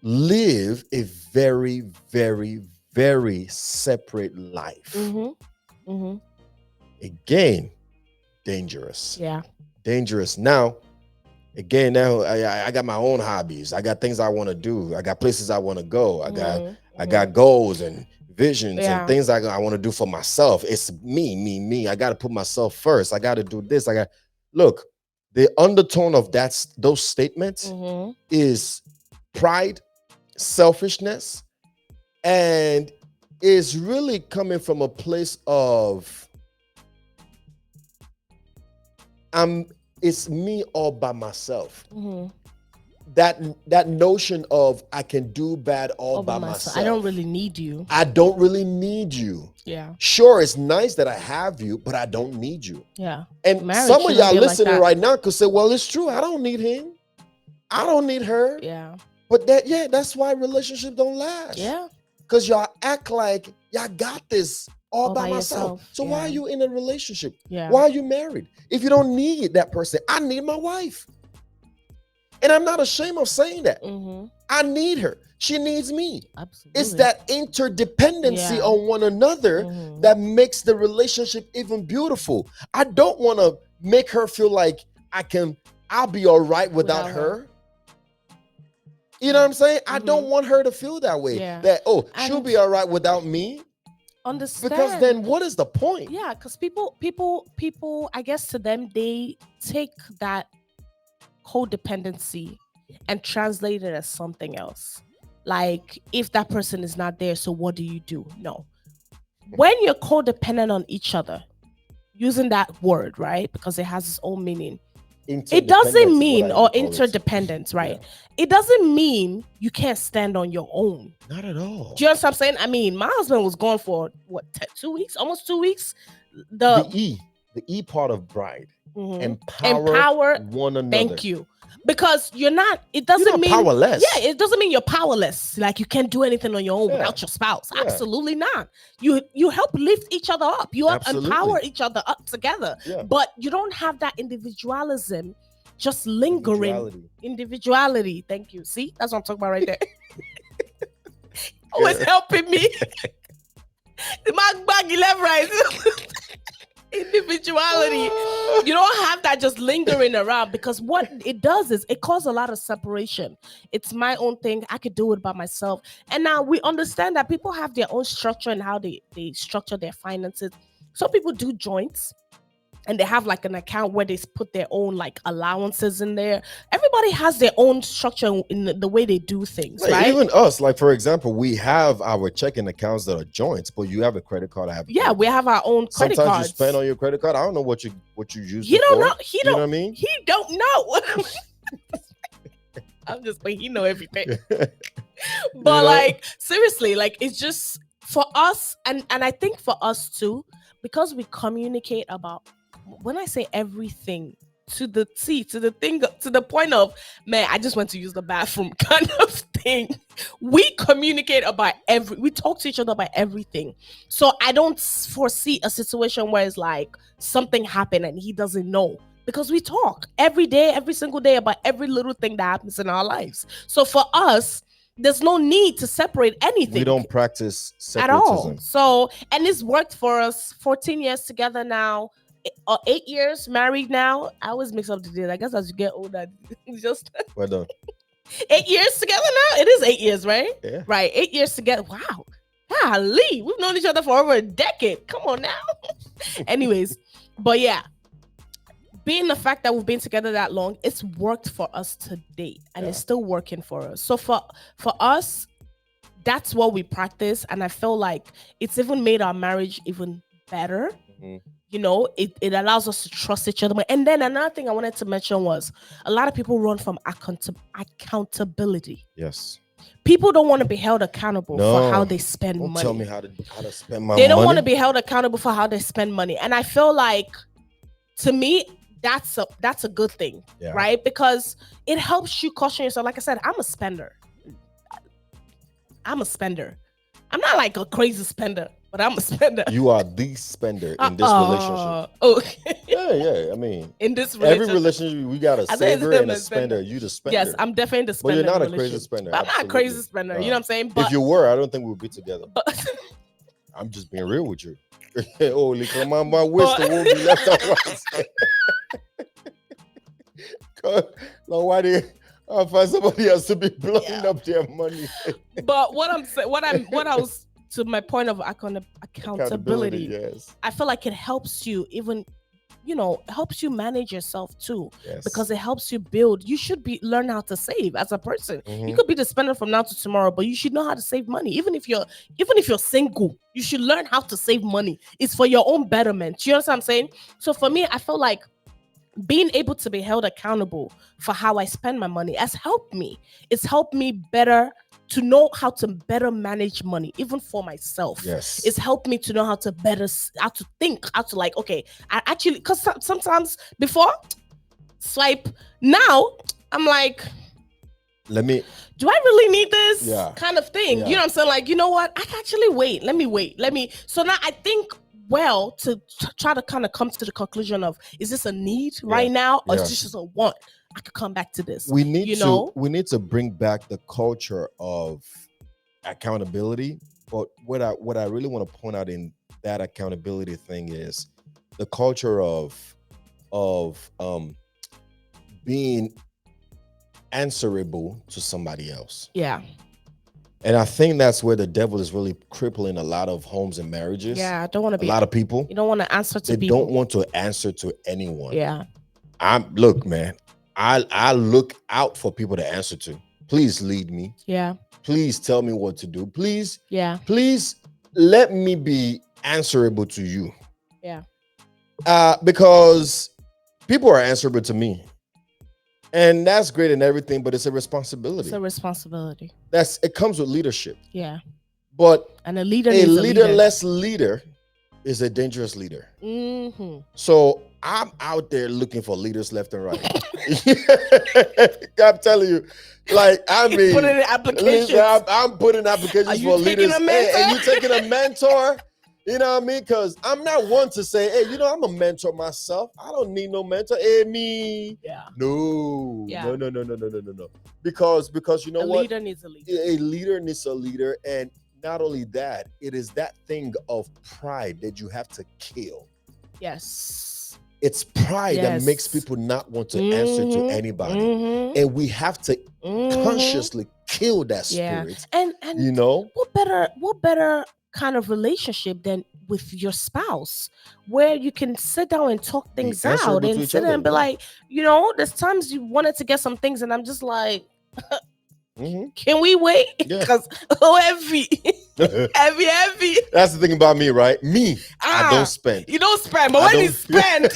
live a very, very, very separate life. Again, dangerous. Dangerous. Now I got my own hobbies. I got things I want to do. I got places I want to go. I got goals and visions and things I want to do for myself. It's me. I got to put myself first. I got to do this. Look, the undertone of those statements is pride, selfishness, and is really coming from a place of it's me all by myself. That notion of I can do bad all by myself. I don't really need you. I don't really need you. Sure, it's nice that I have you, but I don't need you. And marriage, some of y'all listening right now could say, well, it's true. I don't need him. I don't need her. But that's why relationships don't last. Because y'all act like y'all got this all by myself. So why are you in a relationship? Why are you married? If you don't need that person, I need my wife. And I'm not ashamed of saying that. I need her. She needs me. Absolutely. It's that interdependency on one another that makes the relationship even beautiful. I don't want to make her feel like I'll be all right without her. You know what I'm saying? I don't want her to feel that way. That, she'll be all right without me. Understand. Because then what is the point? Because people, I guess to them, they take that codependency and translate it as something else. Like, if that person is not there, so what do you do? No. When you're codependent on each other, using that word, right? Because it has its own meaning. It doesn't mean, or interdependence, right? It doesn't mean you can't stand on your own. Not at all. Do you understand what I'm saying? I mean, my husband was gone for what, 2 weeks? Almost 2 weeks. The E part of bride. Empower one another. Thank you. Because it doesn't mean powerless. It doesn't mean you're powerless. Like you can't do anything on your own without your spouse. Absolutely not. You help lift each other up. You empower each other up together. But you don't have that individualism just lingering. Individuality. Thank you. See, that's what I'm talking about right there. Always helping me. The Mark bag 11 right. Individuality. You don't have that just lingering around, because what it does is it causes a lot of separation. It's my own thing. I could do it by myself. And now we understand that people have their own structure and how they structure their finances. Some people do joints, and they have like an account where they put their own like allowances in there. Everybody has their own structure in the way they do things, right? Even us, like for example, we have our checking accounts that are joints, but you have a credit card. I have. Yeah, we have our own credit cards. Sometimes you spend on your credit card. I don't know what you use. He don't know. You know what I mean? He don't know. I'm just like, he know everything. But like seriously, like it's just for us, and I think for us too, because we communicate about. When I say everything to the T, to the thing, to the point of, man, I just went to use the bathroom kind of thing. We communicate about we talk to each other about everything. So I don't foresee a situation where it's like something happened and he doesn't know, because we talk every day, every single day about every little thing that happens in our lives. So for us, there's no need to separate anything. We don't practice separatism at all. So, and it's worked for us. 14 years together now. 8 years married now. I always mix up the date. I guess as you get older, just well done. 8 years together now. It is 8 years, right? Yeah. Right. 8 years together. Wow. Golly, we've known each other for over a decade. Come on now. Anyways, but yeah, being the fact that we've been together that long, it's worked for us to date, and it's still working for us. So for us, that's what we practice, and I feel like it's even made our marriage even better. Mm-hmm. You know, it allows us to trust each other. And then another thing I wanted to mention was a lot of people run from accountability. Yes. People don't want to be held accountable for how they spend money. Tell me how to spend my money. They don't want to be held accountable for how they spend money. And I feel like, to me, that's a good thing, right? Because it helps you caution yourself. Like I said, I'm a spender. I'm not like a crazy spender, but I'm a spender. You are the spender in this relationship. Okay. Yeah. I mean, in this relationship, every relationship we got a saver and a spender. You the spender. Yes, I'm definitely the spender. But you're not a crazy spender. But I'm not a crazy spender. You know what I'm saying? But if you were, I don't think we would be together. I'm just being real with you. Holy come on, my wisdom won't be left on right. No, why do I find somebody else to be blowing up their money? But what I'm saying, what I was to my point of accountability. Yes. I feel like it helps you even, helps you manage yourself too, because it helps you build. You should learn how to save as a person. Mm-hmm. You could be the spender from now to tomorrow, but you should know how to save money. Even if you're single, you should learn how to save money. It's for your own betterment. You know what I'm saying? So for me, I feel like being able to be held accountable for how I spend my money has helped me. It's helped me better to know how to better manage money, even for myself. Yes. It's helped me to know how to think, like, okay, I actually, because sometimes before swipe, now I'm like, do I really need this kind of thing? Yeah. You know what I'm saying? Like, you know what? I can actually wait. Let me. So now I think to try to kind of come to the conclusion of, is this a need right now, or is this just a want? I could come back to this. We need to bring back the culture of accountability. But what I really want to point out in that accountability thing is the culture of being answerable to somebody else. Yeah. And I think that's where the devil is really crippling a lot of homes and marriages. Yeah, I don't want to be. A lot of people. You don't want to answer to people. They don't want to answer to anyone. Yeah. Look, man. I look out for people to answer to. Please lead me. Yeah. Please tell me what to do. Please. Yeah. Please let me be answerable to you. Yeah. Because people are answerable to me. And that's great and everything, but it's a responsibility. It's a responsibility. It comes with leadership. Yeah. But a leaderless leader is a dangerous leader. Mm-hmm. So I'm out there looking for leaders left and right. I'm telling you, like, I mean, putting in applications. I'm putting applications for leaders. Hey, and you taking a mentor? You know what I mean? Because I'm not one to say, hey, I'm a mentor myself. I don't need no mentor. Hey, me. Yeah. No. Yeah. No. Because you know what? A leader needs a leader. A leader needs a leader. And not only that, it is that thing of pride that you have to kill. Yes. It's pride that makes people not want to answer to anybody. And we have to consciously kill that spirit. And what better kind of relationship than with your spouse, where you can sit down and talk things out and sit there and be like, there's times you wanted to get some things and I'm just like, can we wait? Because heavy. heavy. That's the thing about me, right? I don't spend. You don't spend, but when you spend,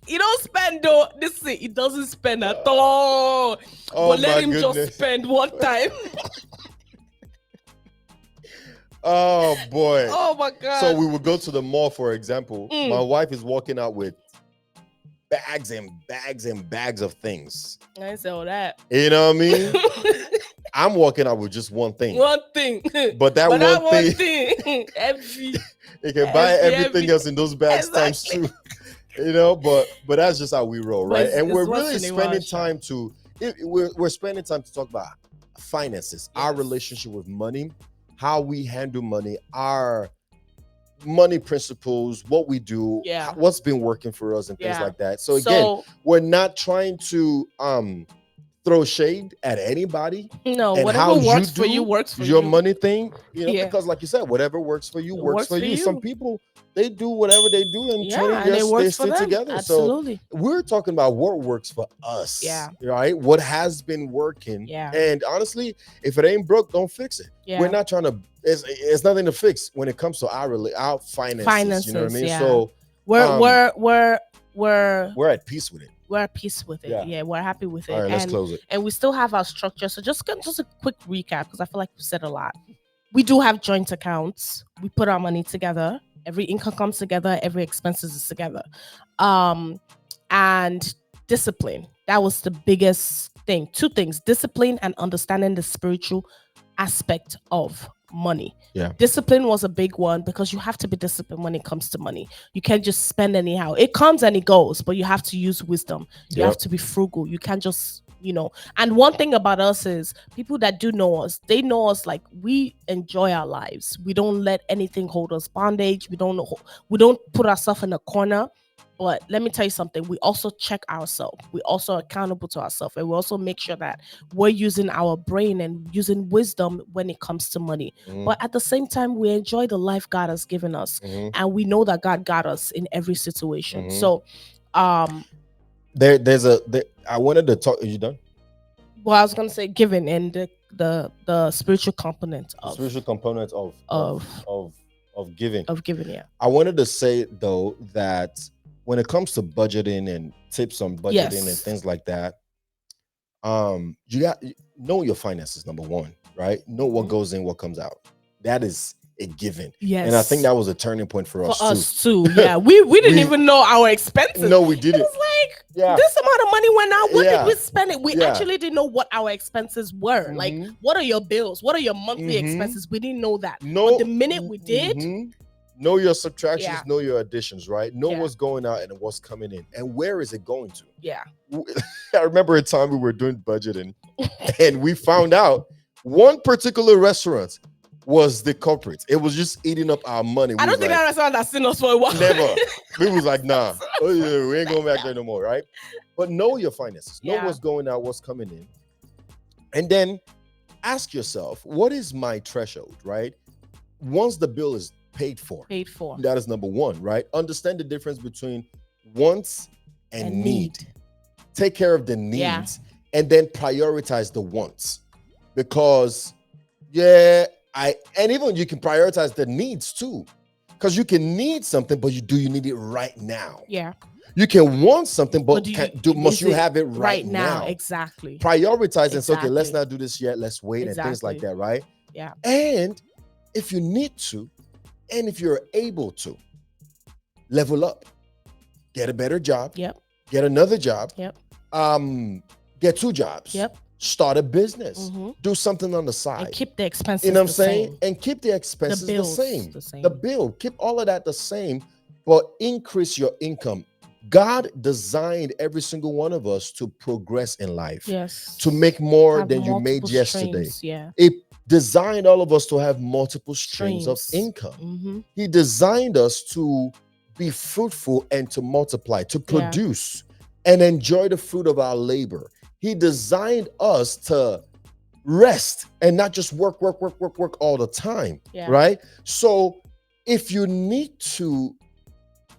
you don't spend though. Listen, he doesn't spend at all. But let him just spend one time. Oh boy. Oh my God. So we would go to the mall, for example. My wife is walking out with bags and bags and bags of things. I say all that. You know what I mean? I'm walking out with just one thing. One thing. But that one thing heavy. You can buy everything else in those bags times two. But that's just how we roll, right? And we're really spending time we're spending time to talk about finances, our relationship with money, how we handle money, our money principles, what we do, what's been working for us and things like that. So again, we're not trying to throw shade at anybody. No, whatever works for you works for you. Your money thing, because like you said, whatever works for you works for you. Some people, they do whatever they do and 20 years they stay together. Absolutely. So we're talking about what works for us. Right? What has been working. And honestly, if it ain't broke, don't fix it. We're not trying to, it's nothing to fix when it comes to our finances. You know what I mean? So we're at peace with it. We're at peace with it. Yeah, we're happy with it. All right, let's close it. And we still have our structure. So just a quick recap, because I feel like we said a lot. We do have joint accounts. We put our money together. Every income comes together. Every expenses is together. And discipline. That was the biggest thing. Two things: discipline and understanding the spiritual aspect of money. Discipline was a big one, because you have to be disciplined when it comes to money. You can't just spend anyhow. It comes and it goes, but you have to use wisdom. You have to be frugal. You can't just and one thing about us is, people that do know us, they know us like we enjoy our lives. We don't let anything hold us bondage. We don't put ourselves in a corner. But let me tell you something, we also check ourselves. We're also accountable to ourselves. And we also make sure that we're using our brain and using wisdom when it comes to money. But at the same time, we enjoy the life God has given us. And we know that God got us in every situation. So I wanted to talk. Are you done? Well, I was going to say giving and the spiritual component of giving. Of giving, yeah. I wanted to say though that when it comes to budgeting and tips on budgeting and things like that, you got know your finances, number one, right? Know what goes in, what comes out. That is a given. Yes. And I think that was a turning point for us too. Yeah. We didn't even know our expenses. No, we didn't. It was like this amount of money went out. What did we spend it? We actually didn't know what our expenses were. Like, what are your bills? What are your monthly expenses? We didn't know that. No, but the minute we did, know your subtractions, know your additions, right? Know what's going out and what's coming in, and where is it going to? Yeah. I remember a time we were doing budgeting, and we found out one particular restaurant was the culprit. It was just eating up our money. I don't think that restaurant has seen us for a while. Never. We was like, nah, we ain't going back there no more, right? But know your finances. Know what's going out, what's coming in. And then ask yourself, what is my threshold, right? Once the bill is paid for. That is number one, right? Understand the difference between wants and need. Take care of the needs and then prioritize the wants. Because, and even you can prioritize the needs too. Because you can need something, but you need it right now. Yeah. You can want something, but must you have it right now? Exactly. Prioritize and say, okay, let's not do this yet. Let's wait and things like that, right? Yeah. And if you need to, and if you're able to, level up. Get a better job. Yep. Get another job. Yep. Get two jobs. Yep. Start a business. Do something on the side. And keep the expenses You know what I'm saying? And keep the expenses the same. The bill. Keep all of that the same, but increase your income. God designed every single one of us to progress in life. Yes. To make more than you made yesterday. Yeah. designed all of us to have multiple streams of Streams. income. He designed us to be fruitful and to multiply, to produce and enjoy the fruit of our labor. He designed us to rest and not just work all the time, right? So if you need to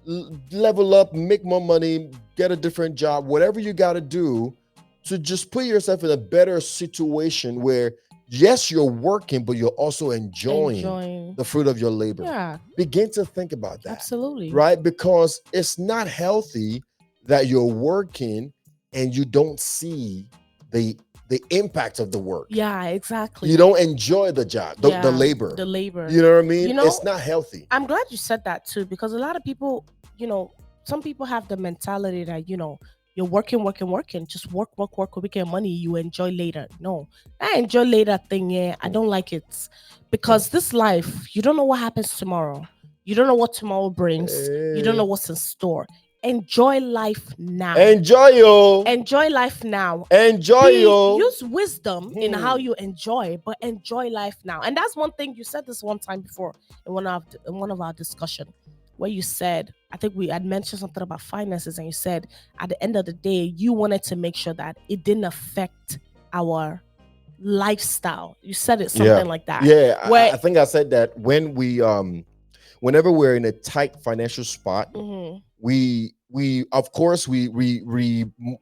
level up, make more money, get a different job, whatever you got to do to just put yourself in a better situation where, yes, you're working, but you're also enjoying the fruit of your labor. Yeah. Begin to think about that. Absolutely. Right? Because it's not healthy that you're working and you don't see the impact of the work. Yeah, exactly. You don't enjoy the job, the labor. The labor. You know what I mean? It's not healthy. I'm glad you said that too, because a lot of people, some people have the mentality that, you're working, just work, we get money you enjoy later. No, that enjoy later thing, I don't like it. Because this life, you don't know what happens tomorrow. You don't know what tomorrow brings. You don't know what's in store. Enjoy life now. Enjoy life now. Use wisdom in how you enjoy, but enjoy life now. And that's one thing you said this one time before in one of our discussion, where you said, I think we had mentioned something about finances, and you said at the end of the day, you wanted to make sure that it didn't affect our lifestyle. You said it something like that. Yeah, I think I said that when we whenever we're in a tight financial spot, we of course we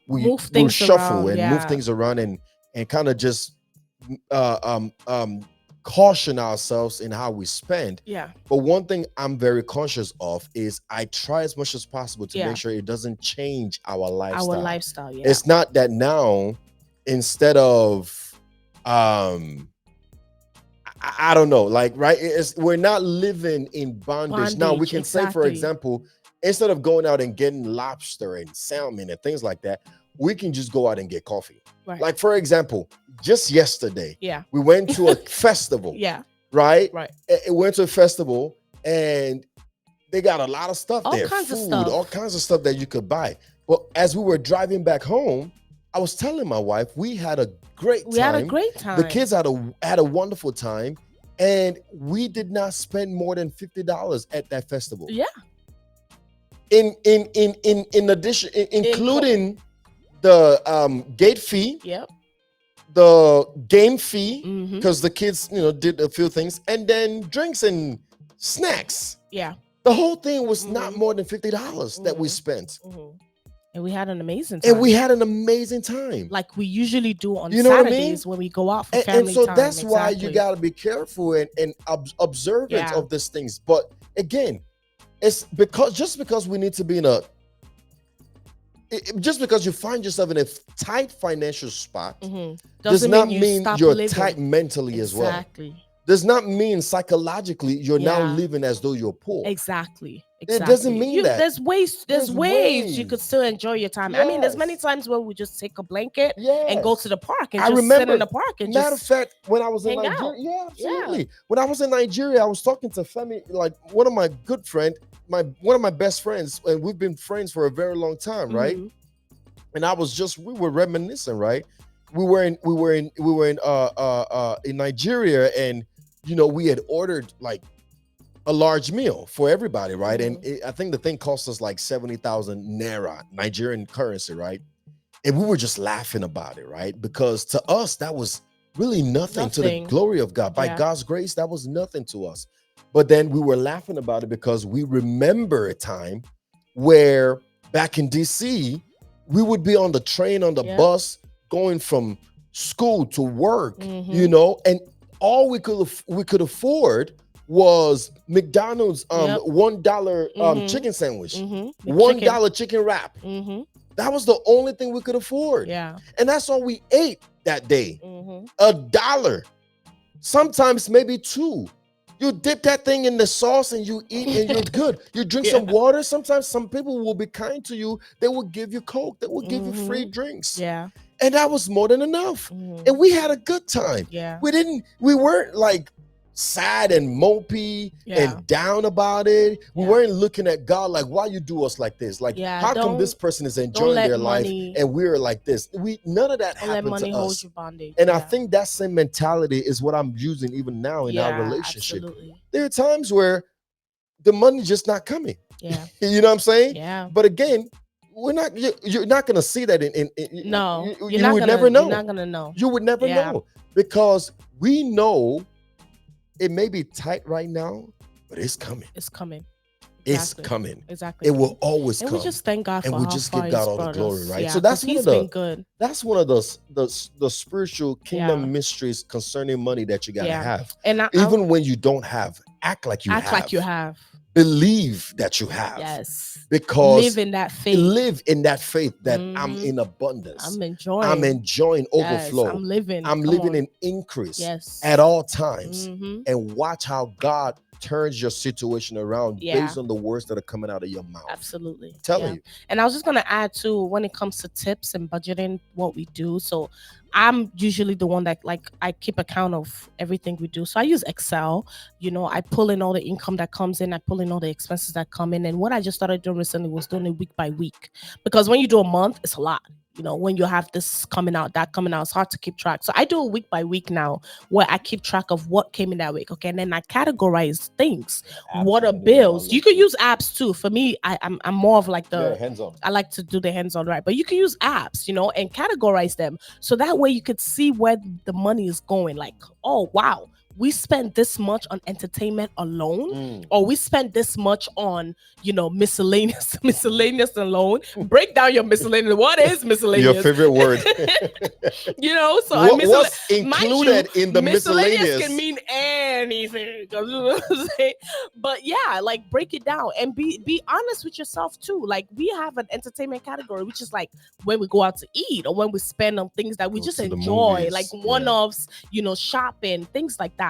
move things shuffle around, and move things around and kind of just caution ourselves in how we spend. Yeah. But one thing I'm very conscious of is I try as much as possible to make sure it doesn't change our lifestyle. Our lifestyle, yeah. It's not that now, instead of I don't know, like, right? We're not living in bondage. Now we can say, for example, instead of going out and getting lobster and salmon and things like that, we can just go out and get coffee. Right. Like, for example, just yesterday, we went to a festival. Right? It went to a festival and they got a lot of stuff there. All kinds of stuff that you could buy. Well, as we were driving back home, I was telling my wife, we had a great time. We had a great time. The kids had a wonderful time. And we did not spend more than $50 at that festival. Yeah. In addition, including the gate fee, the game fee, because the kids, did a few things, and then drinks and snacks. Yeah. The whole thing was not more than $50 that we spent. And we had an amazing time. Like we usually do on Saturdays when we go out for family time. And so that's why you got to be careful and observant of these things. But again, it's because we need to be just because you find yourself in a tight financial spot does not mean you're tight mentally as well. Exactly. Does not mean psychologically you're now living as though you're poor. Exactly. It doesn't mean that. There's ways you could still enjoy your time. Yes. I mean, there's many times where we just take a blanket and go to the park and sit in the park and matter of fact, when I was in Nigeria, absolutely. When I was in Nigeria, I was talking to Femi, like one of my good friends, one of my best friends, and we've been friends for a very long time, right? And we were reminiscing, right? We were in Nigeria, and we had ordered like a large meal for everybody, right? And I think the thing cost us like 70,000 naira, Nigerian currency, right? And we were just laughing about it, right? Because to us, that was really nothing. To the glory of God. By God's grace, that was nothing to us. But then we were laughing about it because we remember a time where back in DC, we would be on the train, on the bus, going from school to work, and all we could afford was McDonald's $1 chicken sandwich, $1 chicken wrap. That was the only thing we could afford. Yeah. And that's all we ate that day. $1. Sometimes maybe $2. You dip that thing in the sauce and you eat and you're good. You drink some water. Sometimes some people will be kind to you. They will give you Coke. They will give you free drinks. Yeah. And that was more than enough. And we had a good time. Yeah. We weren't like sad and mopey and down about it. We weren't looking at God like, why you do us like this? Like, how come this person is enjoying their life and we're like this? None of that happened to us. And I think that same mentality is what I'm using even now in our relationship. Absolutely. There are times where the money's just not coming. Yeah. You know what I'm saying? Yeah. But again, you're not gonna see that no, you would never know. You're not gonna know. You would never know, because we know it may be tight right now, but it's coming. It's coming. Exactly. It's coming. Exactly. It will always come. And we just thank God for and we just give God all the glory, right? Yeah, so that's He's been good. That's one of the spiritual kingdom mysteries concerning money that you gotta have. And even when you don't have, act like you have. Believe that you have. Yes. Because live in that faith that I'm in abundance. I'm enjoying overflow. Yes, I'm living in increase at all times. And watch how God turns your situation around based on the words that are coming out of your mouth. Absolutely. Telling you. And I was just going to add too, when it comes to tips and budgeting, what we do. So I'm usually the one that I keep account of everything we do. So I use Excel, I pull in all the income that comes in, I pull in all the expenses that come in. And what I just started doing recently was doing it week by week, because when you do a month, it's a lot. When you have this coming out, that coming out, it's hard to keep track. So I do it week by week now, where I keep track of what came in that week. Okay. And then I categorize things. What are bills? You could use apps too. For me, I'm more of like hands-on. I like to do the hands-on, right? But you can use apps, and categorize them. So that way you could see where the money is going. Like, oh, wow, we spent this much on entertainment alone, or we spent this much on, miscellaneous alone. Break down your miscellaneous. What is miscellaneous? Your favorite word. So what's included in the miscellaneous can mean anything. But yeah, like break it down and be honest with yourself too. Like we have an entertainment category, which is like when we go out to eat or when we spend on things that we just enjoy, like one-offs, shopping, things like that.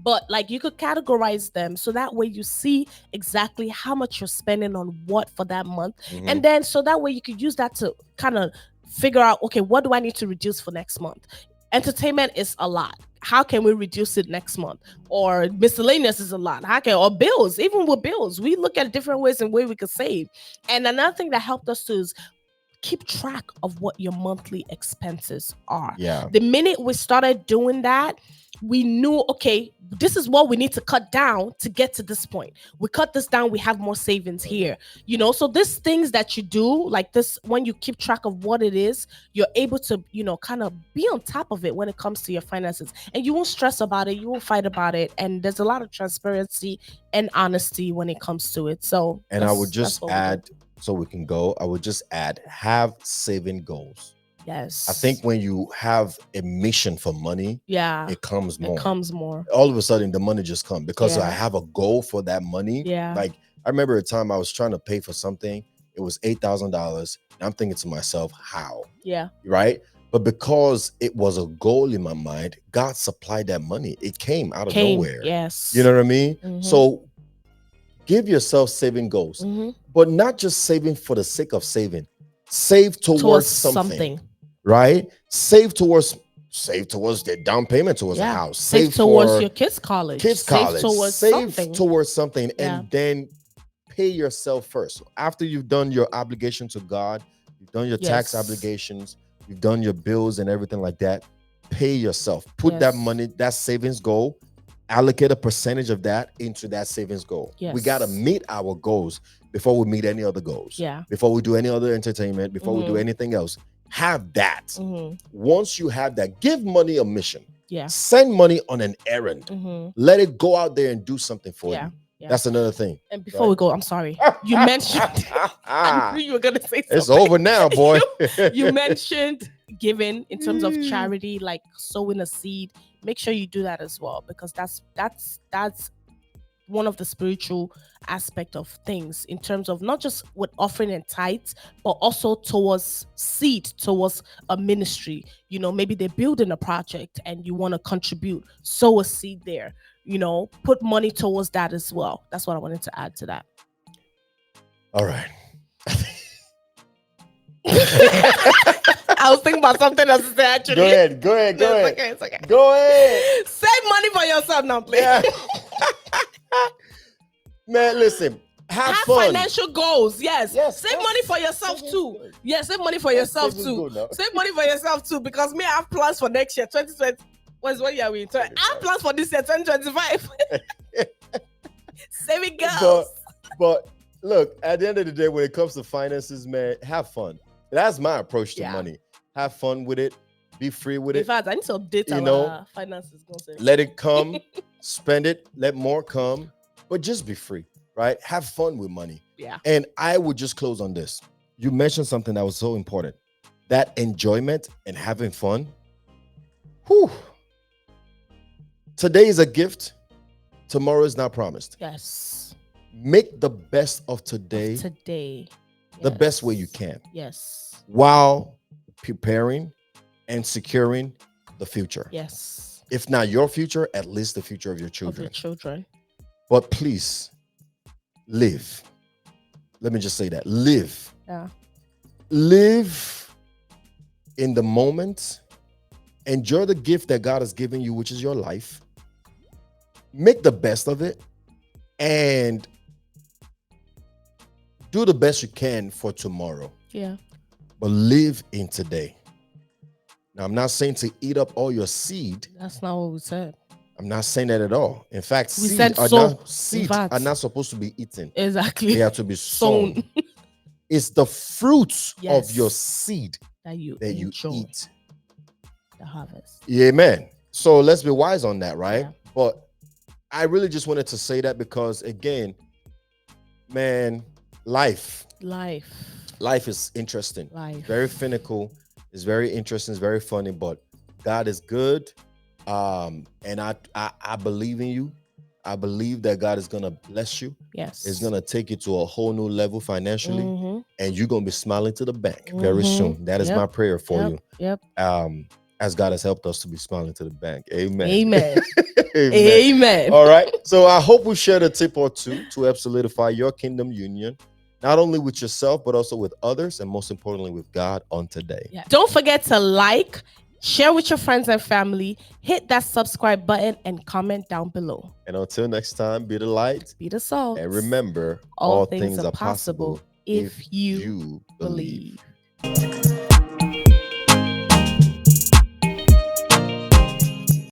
But like you could categorize them so that way you see exactly how much you're spending on what for that month. And then so that way you could use that to kind of figure out, okay, what do I need to reduce for next month? Entertainment is a lot. How can we reduce it next month? Or miscellaneous is a lot. Or bills, even with bills, we look at different ways and ways we could save. And another thing that helped us too is keep track of what your monthly expenses are. Yeah. The minute we started doing that, we knew, okay, this is what we need to cut down to get to this point. We cut this down, we have more savings here. So these things that you do like this, when you keep track of what it is, you're able to, kind of be on top of it when it comes to your finances, and you won't stress about it. You won't fight about it. And there's a lot of transparency and honesty when it comes to it. So, and I would just add, so we can go, I would just add, have saving goals. Yes. I think when you have a mission for money, it comes more. All of a sudden, the money just comes because I have a goal for that money. Yeah. Like I remember a time I was trying to pay for something. It was $8,000. And I'm thinking to myself, how? Yeah. Right. But because it was a goal in my mind, God supplied that money. It came out of nowhere. Yes. You know what I mean? So give yourself saving goals, but not just saving for the sake of saving. Save towards something. Right? Save towards the down payment towards a house. Save towards your kids' college. Save towards something. And then pay yourself first. After you've done your obligation to God, you've done your tax obligations, you've done your bills and everything like that, pay yourself. Put that money, that savings goal, allocate a percentage of that into that savings goal. We got to meet our goals before we meet any other goals. Before we do any other entertainment, before we do anything else. Have that. Once you have that, give money a mission. Send money on an errand. Let it go out there and do something for you. That's another thing. And before we go, I'm sorry. You mentioned I knew you were gonna say something. It's over now, boy. You mentioned giving in terms of charity, like sowing a seed. Make sure you do that as well, because that's one of the spiritual aspect of things, in terms of not just with offering and tithes, but also towards seed, towards a ministry. Maybe they're building a project and you want to contribute, sow a seed there, put money towards that as well. That's what I wanted to add to that. All right. I was thinking about something else to say, actually. Go ahead. It's okay. Go ahead. Save money for yourself now, please. Yeah. Man, listen. Have fun. Financial goals. Yes. Save money for yourself too. Yes, save money for yourself too. Save money for yourself too. Because me, I have plans for next year, 2020. What year are we in? I have plans for this year, 2025. Saving girls. But look, at the end of the day, when it comes to finances, man, have fun. That's my approach to money. Have fun with it. Be free with it. In fact, I need to update our finances. Let it come. Spend it. Let more come. But just be free, right? Have fun with money. Yeah. And I would just close on this. You mentioned something that was so important. That enjoyment and having fun. Whew. Today is a gift. Tomorrow is not promised. Yes. Make the best of today. The best way you can. Yes. While preparing and securing the future. Yes. If not your future, at least the future of your children. But please, live. Let me just say that. Live. Yeah. Live in the moment. Enjoy the gift that God has given you, which is your life. Make the best of it. And do the best you can for tomorrow. Yeah. But live in today. Now, I'm not saying to eat up all your seed. That's not what we said. I'm not saying that at all. In fact, seeds are not supposed to be eaten. Exactly. They have to be sown. It's the fruits of your seed that you eat. The harvest. Yeah, amen. So let's be wise on that, right? Yeah. But I really just wanted to say that because, again, man, life is interesting. Very finical. It's very interesting. It's very funny. But God is good. And I believe in you. I believe that God is gonna bless you. Yes. It's gonna take you to a whole new level financially, and you're gonna be smiling to the bank very soon. That is my prayer for you. Yep. As God has helped us to be smiling to the bank. Amen. Amen. Amen. All right. So I hope we shared a tip or two to help solidify your kingdom union, not only with yourself, but also with others, and most importantly, with God on today. Yeah. Don't forget to like, share with your friends and family, hit that subscribe button, and comment down below. And until next time, be the light, be the salt, and remember, all things are possible if you believe.